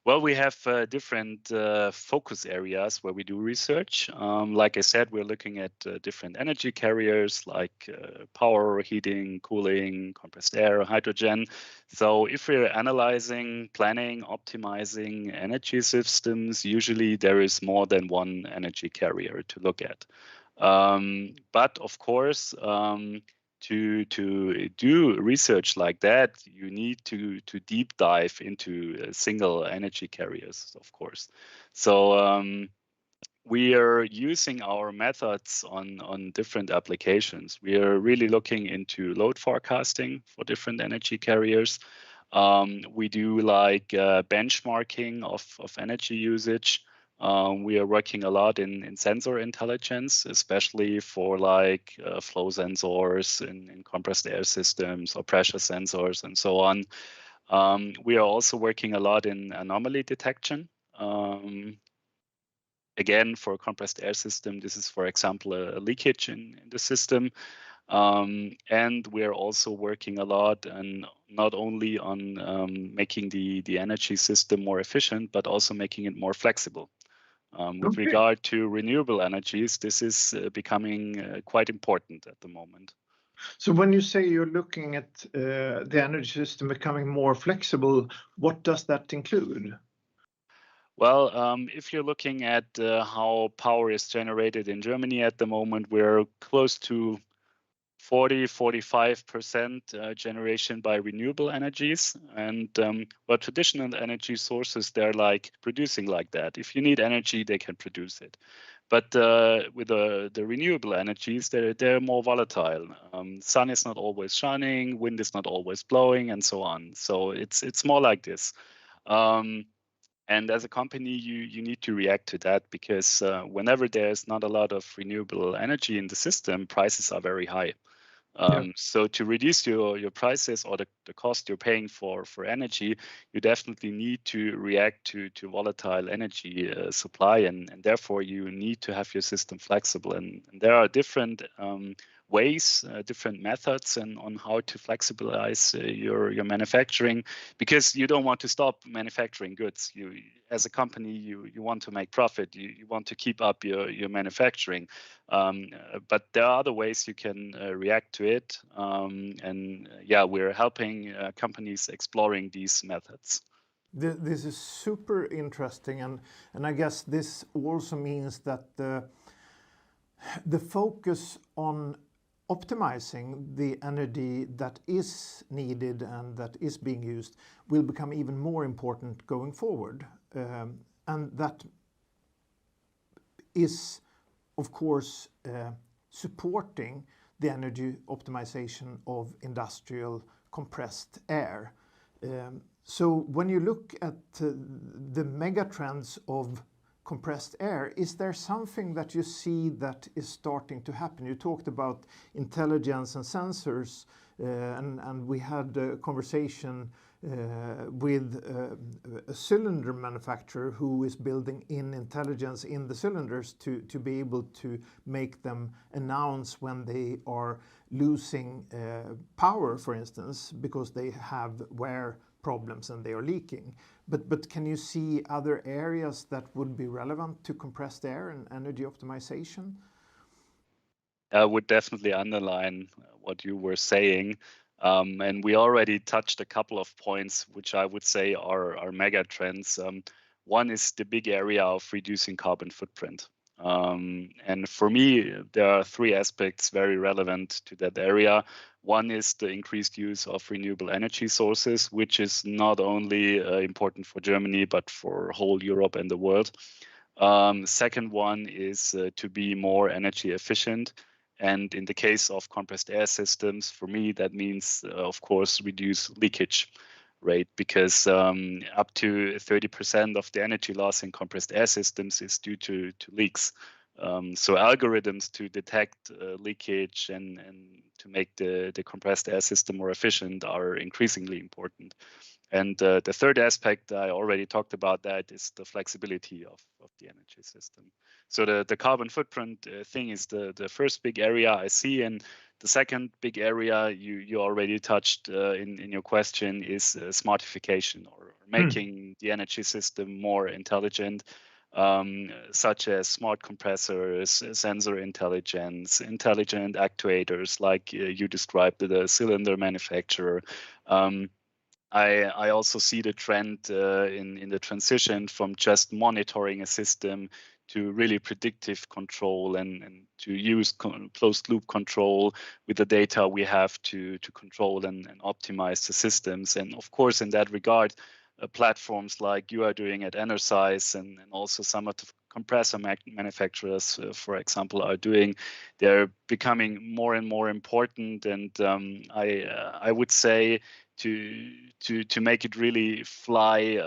Well, we have different focus areas where we do research. Like I said, we're looking at different energy carriers like power, heating, cooling, compressed air, hydrogen. So if we're analyzing, planning, optimizing energy systems, usually there is more than one energy carrier to look at. But of course, to do research like that, you need to deep dive into single energy carriers, of course. So we are using our methods on different applications. We are really looking into load forecasting for different energy carriers. We do like benchmarking of energy usage. We are working a lot in sensor intelligence, especially for like flow sensors in compressed air systems or pressure sensors and so on. We are also working a lot in anomaly detection. Again, for a compressed air system, this is, for example, a leakage in the system. And we're also working a lot and not only on making the energy system more efficient, but also making it more flexible. With regard to renewable energies, this is becoming quite important at the moment. So when you say you're looking at the energy system becoming more flexible, what does that include? Well, if you're looking at how power is generated in Germany at the moment, we're close to 40-45% generation by renewable energies. And but traditional energy sources, they're like producing like that. If you need energy, they can produce it. But with the renewable energies, they're more volatile. Sun is not always shining, wind is not always blowing, and so on. So it's more like this. And as a company, you need to react to that, because whenever there's not a lot of renewable energy in the system, prices are very high. So to reduce your prices or the cost you're paying for energy, you definitely need to react to volatile energy supply, and therefore you need to have your system flexible. And there are different ways, different methods, and on how to flexibilize your manufacturing, because you don't want to stop manufacturing goods. You, as a company, you want to make profit. You want to keep up your manufacturing. But there are other ways you can react to it. Yeah, we're helping companies exploring these methods. This is super interesting, and I guess this also means that the focus on optimizing the energy that is needed and that is being used will become even more important going forward. And that is, of course, supporting the energy optimization of industrial compressed air. So when you look at the mega trends of compressed air, is there something that you see that is starting to happen? You talked about intelligence and sensors, and we had a conversation with a cylinder manufacturer who is building in intelligence in the cylinders to be able to make them announce when they are losing power, for instance, because they have wear problems and they are leaking. But can you see other areas that would be relevant to compressed air and energy optimization? I would definitely underline what you were saying. And we already touched a couple of points, which I would say are mega trends. One is the big area of reducing carbon footprint. And for me, there are three aspects very relevant to that area. One is the increased use of renewable energy sources, which is not only important for Germany, but for whole Europe and the world. Second one is to be more energy efficient. And in the case of compressed air systems, for me, that means, of course, reduce leakage rate, because up to 30% of the energy loss in compressed air systems is due to leaks. So algorithms to detect leakage and to make the compressed air system more efficient are increasingly important. And the third aspect, I already talked about that, is the flexibility of the energy system. So the carbon footprint thing is the first big area I see. And the second big area you already touched in your question is smartification, or making the energy system more intelligent, such as smart compressors, sensor intelligence, intelligent actuators, like you described, the cylinder manufacturer. I also see the trend in the transition from just monitoring a system to really predictive control, and to use closed loop control with the data we have to control and optimize the systems. And of course, in that regard, platforms like you are doing at Enersize, and also some of the compressor manufacturers, for example, are doing, they're becoming more and more important. And I would say to make it really fly,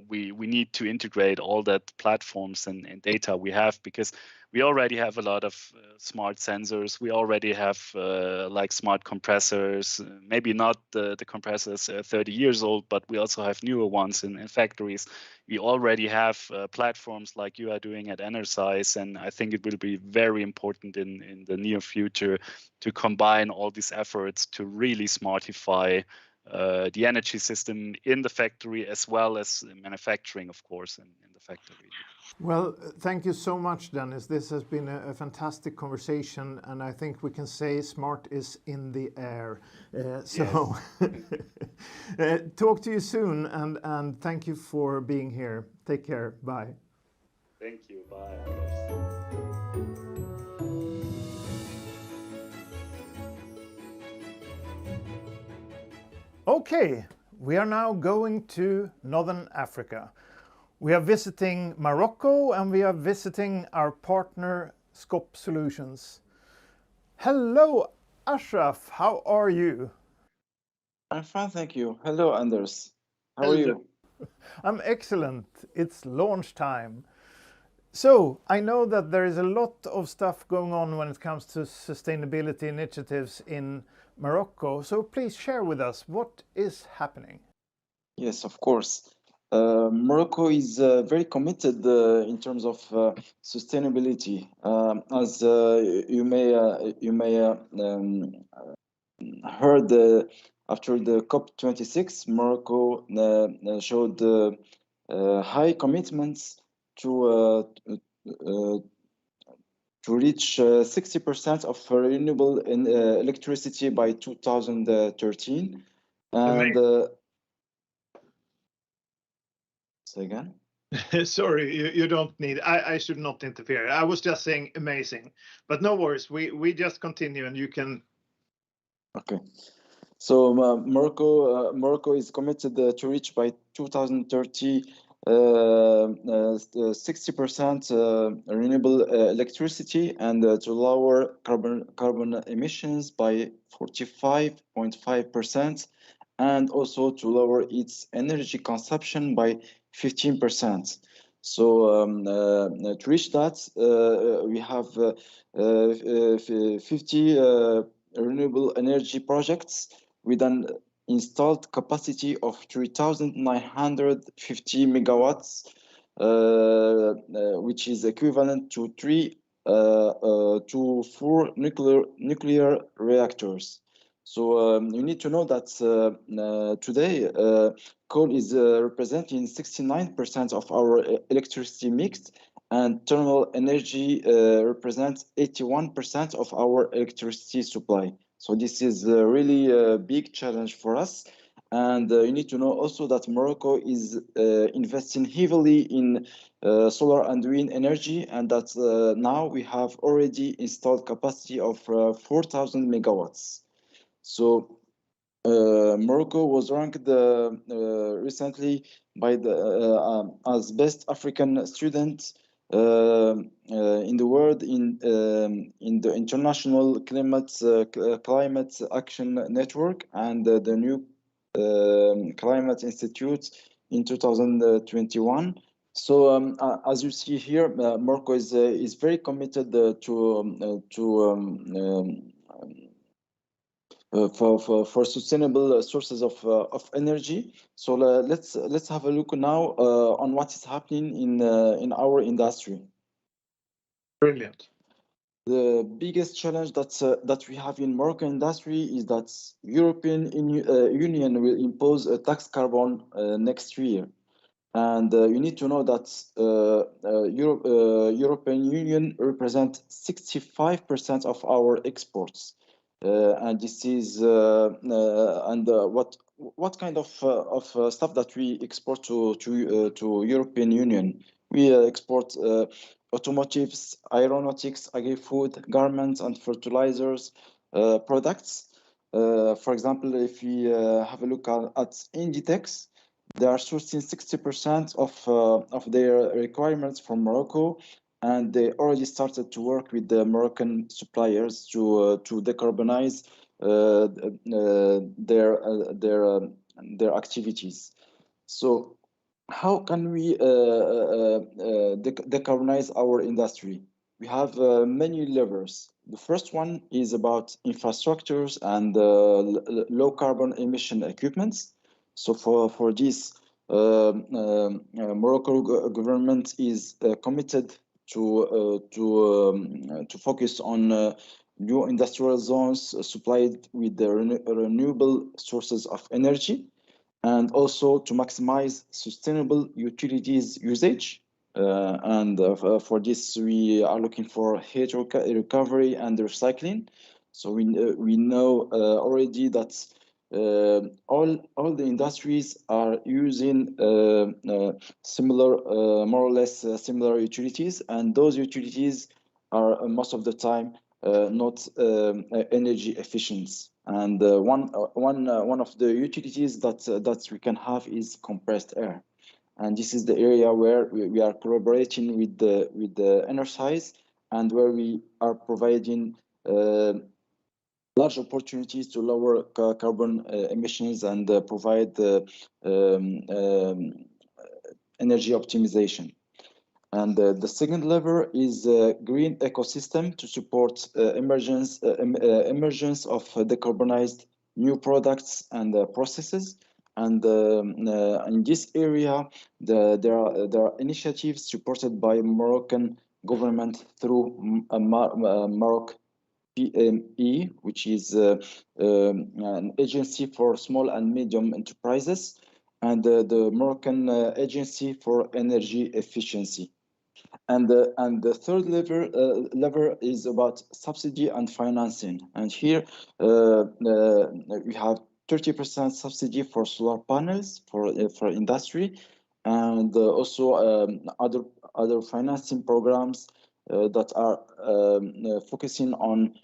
we need to integrate all that platforms and data we have, because we already have a lot of smart sensors. We already have like smart compressors, maybe not the compressors 30 years old, but we also have newer ones in factories. We already have platforms like you are doing at Enersize, and I think it will be very important in the near future to combine all these efforts to really smartify the energy system in the factory, as well as manufacturing, of course, in the factory. Well, thank you so much, Dennis. This has been a fantastic conversation, and I think we can say smart is in the air. So talk to you soon, and thank you for being here. Take care. Bye. Thank you. Bye, Anders. Okay, we are now going to Northern Africa. We are visiting Morocco and we are visiting our partner Scop Solutions. Hello, Ashraf, how are you? I'm fine, thank you. Hello, Anders. How are you? I'm excellent. It's launch time. So, I know that there is a lot of stuff going on when it comes to sustainability initiatives in Morocco. So, please share with us what is happening. Yes, of course. Morocco is very committed in terms of sustainability. As you may heard after the COP26, Morocco showed high commitments to reach 60% of renewable electricity by 2013. And say again? Sorry, you don't need. I should not interfere. I was just saying amazing, but no worries. We just continue, and you can. Okay. So Morocco is committed to reach by 2030 60% renewable electricity and to lower carbon emissions by 45.5%, and also to lower its energy consumption by 15%. So to reach that, we have 50 renewable energy projects with an installed capacity of 3,950 megawatts, which is equivalent to 4 nuclear reactors. So you need to know that today coal is representing 69% of our electricity mix, and thermal energy represents 81% of our electricity supply. So this is really a big challenge for us. And you need to know also that Morocco is investing heavily in solar and wind energy, and that now we have already installed capacity of 4,000 megawatts. So Morocco was ranked recently by as best African student in the world in the International Climate Action Network and the new Climate Institute in 2021. So as you see here, Morocco is very committed for sustainable sources of energy. So let's have a look now on what is happening in our industry. Brilliant. The biggest challenge that we have in Moroccan industry is that European Union will impose a tax carbon next year. And you need to know that European Union represents 65% of our exports. And this is what kind of stuff that we export to European Union? We export automotives, aeronautics, agri-food, garments, and fertilizers products. For example, if we have a look at Inditex, they are sourcing 60% of their requirements from Morocco, and they already started to work with the Moroccan suppliers to decarbonize their activities. So, how can we decarbonize our industry? We have many levers. The first one is about infrastructures and low carbon emission equipments. So for this, Morocco government is committed to focus on new industrial zones supplied with the renewable sources of energy, and also to maximize sustainable utilities usage. For this, we are looking for heat recovery and recycling. So we know already that all the industries are using similar, more or less similar utilities, and those utilities are most of the time not energy efficient. And one of the utilities that we can have is compressed air. And this is the area where we are collaborating with the Enersize, and where we are providing large opportunities to lower carbon emissions and provide energy optimization. And the second lever is green ecosystem to support emergence of decarbonized new products and processes. And in this area, there are initiatives supported by Moroccan government through Morocco PME, which is an agency for small and medium enterprises, and the Moroccan Agency for Energy Efficiency. And the third lever is about subsidy and financing. And here we have 30% subsidy for solar panels for industry, and also other financing programs that are focusing on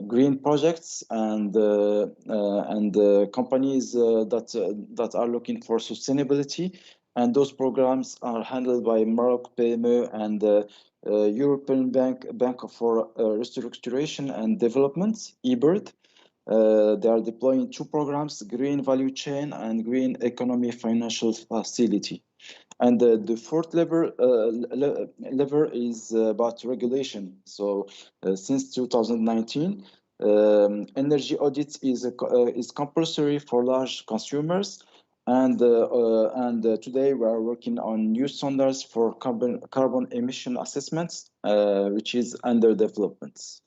green projects and companies that are looking for sustainability. And those programs are handled by Morocco PME and European Bank for Restructuration and Development, EBRD. They are deploying two programs, Green Value Chain and Green Economy Financial Facility. And the fourth lever is about regulation. So since 2019, energy audits is compulsory for large consumers. And today we are working on new standards for carbon emission assessments, which is under development.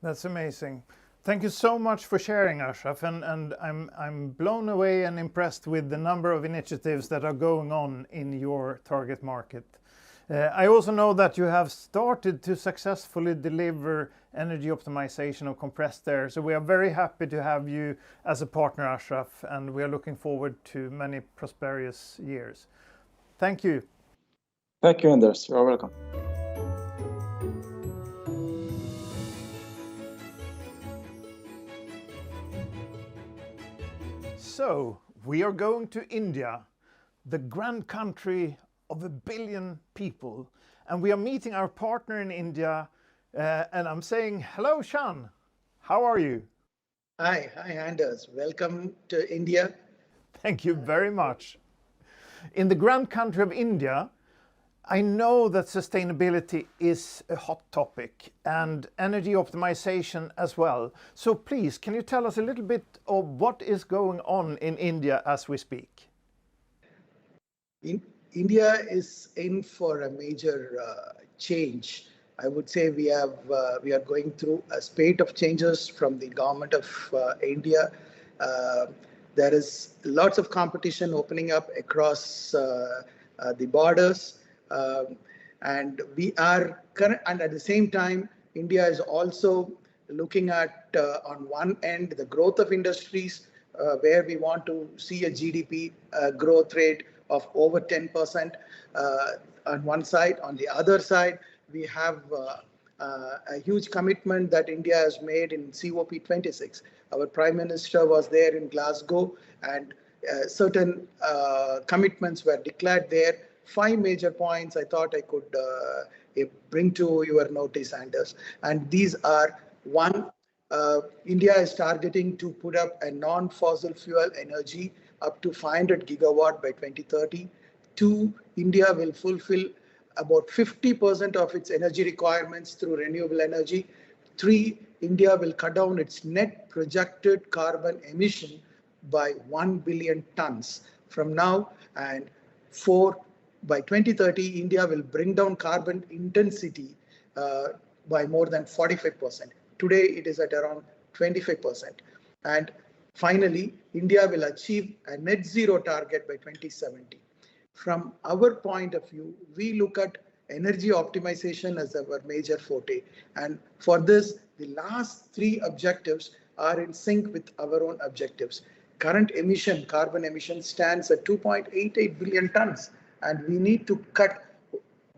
That's amazing. Thank you so much for sharing, Ashraf, and I'm blown away and impressed with the number of initiatives that are going on in your target market. I also know that you have started to successfully deliver energy optimization of compressed air. So we are very happy to have you as a partner, Ashraf, and we are looking forward to many prosperous years. Thank you. Thank you, Anders. You're welcome. So we are going to India, the grand country of 1 billion people, and we are meeting our partner in India, and I'm saying hello, Shan. How are you? Hi, Anders. Welcome to India. Thank you very much. In the grand country of India, I know that sustainability is a hot topic and energy optimization as well. So please, can you tell us a little bit of what is going on in India as we speak? India is in for a major change. I would say we are going through a spate of changes from the government of India. There is lots of competition opening up across the borders. And at the same time, India is also looking at on one end the growth of industries, where we want to see a GDP growth rate of over 10% on one side. On the other side, we have a huge commitment that India has made in COP26. Our Prime Minister was there in Glasgow, and certain commitments were declared there. 5 major points I thought I could bring to your notice, Anders. And these are: 1, India is targeting to put up a non-fossil fuel energy up to 500 gigawatt by 2030. 2, India will fulfill about 50% of its energy requirements through renewable energy. 3, India will cut down its net projected carbon emission by 1 billion tons from now. And 4, by 2030, India will bring down carbon intensity by more than 45%. Today, it is at around 25%. And finally, India will achieve a net zero target by 2070. From our point of view, we look at energy optimization as our major forte. And for this, the last 3 objectives are in sync with our own objectives. Current carbon emission stands at 2.88 billion tons. And we need to cut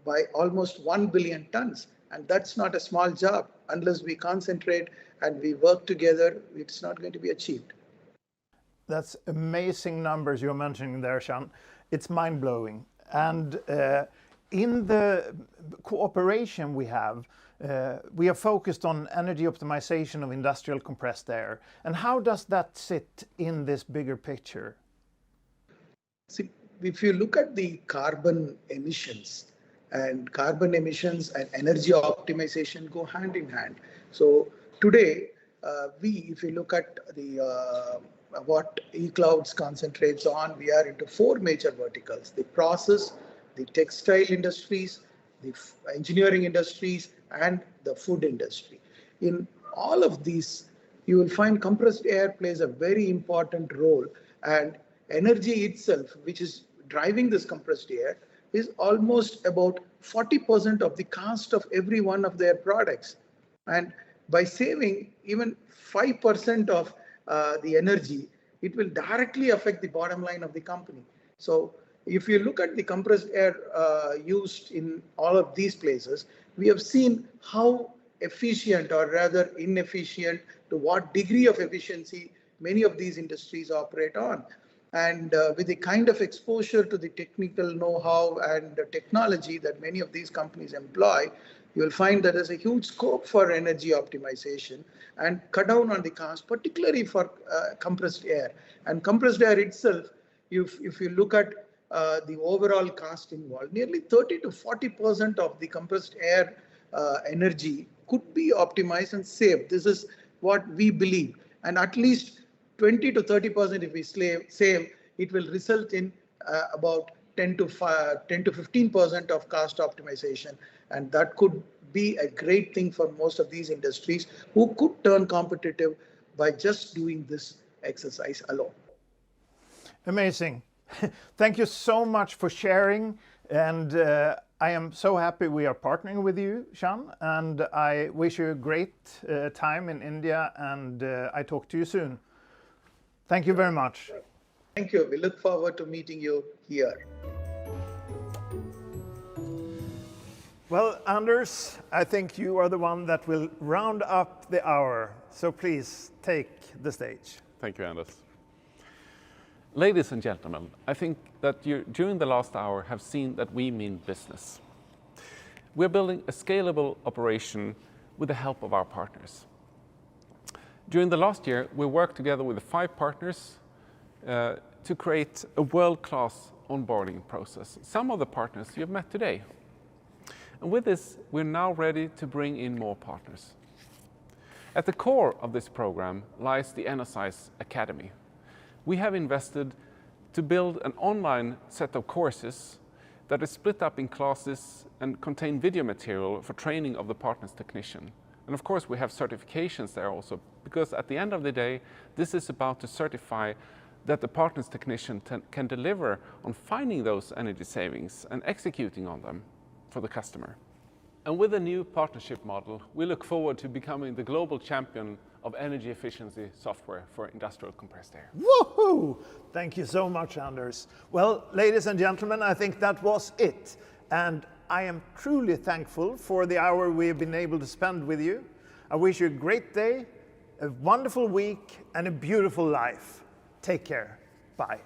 by almost 1 billion tons. And that's not a small job unless we concentrate and we work together, it's not going to be achieved. That's amazing numbers you're mentioning there, Shan. It's mind-blowing. And in the cooperation we have, we are focused on energy optimization of industrial compressed air. And how does that sit in this bigger picture? See, if you look at the carbon emissions and energy optimization go hand in hand. So today, if you look at the what eClouds concentrates on, we are into four major verticals: the process, the textile industries, the engineering industries, and the food industry. In all of these, you will find compressed air plays a very important role, and energy itself, which is driving this compressed air, is almost about 40% of the cost of every one of their products. And by saving even 5% of the energy, it will directly affect the bottom line of the company. So if you look at the compressed air used in all of these places, we have seen how efficient, or rather inefficient, to what degree of efficiency many of these industries operate on. And with the kind of exposure to the technical know-how and the technology that many of these companies employ, you will find that there's a huge scope for energy optimization and cut down on the cost, particularly for compressed air. And compressed air itself, if you look at the overall cost involved, nearly 30 to 40% of the compressed air energy could be optimized and saved. This is what we believe. And at least 20 to 30% if we save, it will result in about 10 to 15% of cost optimization. And that could be a great thing for most of these industries who could turn competitive by just doing this exercise alone. Amazing. Thank you so much for sharing. And I am so happy we are partnering with you, Shan. And I wish you a great time in India. And I talk to you soon. Thank you very much. Thank you. We look forward to meeting you here. Well, Anders, I think you are the one that will round up the hour. So please take the stage. Thank you, Anders. Ladies and gentlemen, I think that you, during the last hour, have seen that we mean business. We're building a scalable operation with the help of our partners. During the last year, we worked together with 5 partners to create a world-class onboarding process. Some of the partners you've met today. And with this, we're now ready to bring in more partners. At the core of this program lies the Enersize Academy. We have invested to build an online set of courses that is split up in classes and contain video material for training of the partner's technician. And of course, we have certifications there also, because at the end of the day, this is about to certify that the partner's technician can deliver on finding those energy savings and executing on them for the customer. And with the new partnership model, we look forward to becoming the global champion of energy efficiency software for industrial compressed air. Woohoo! Thank you so much, Anders. Well, ladies and gentlemen, I think that was it. And I am truly thankful for the hour we have been able to spend with you. I wish you a great day, a wonderful week, and a beautiful life. Take care. Bye.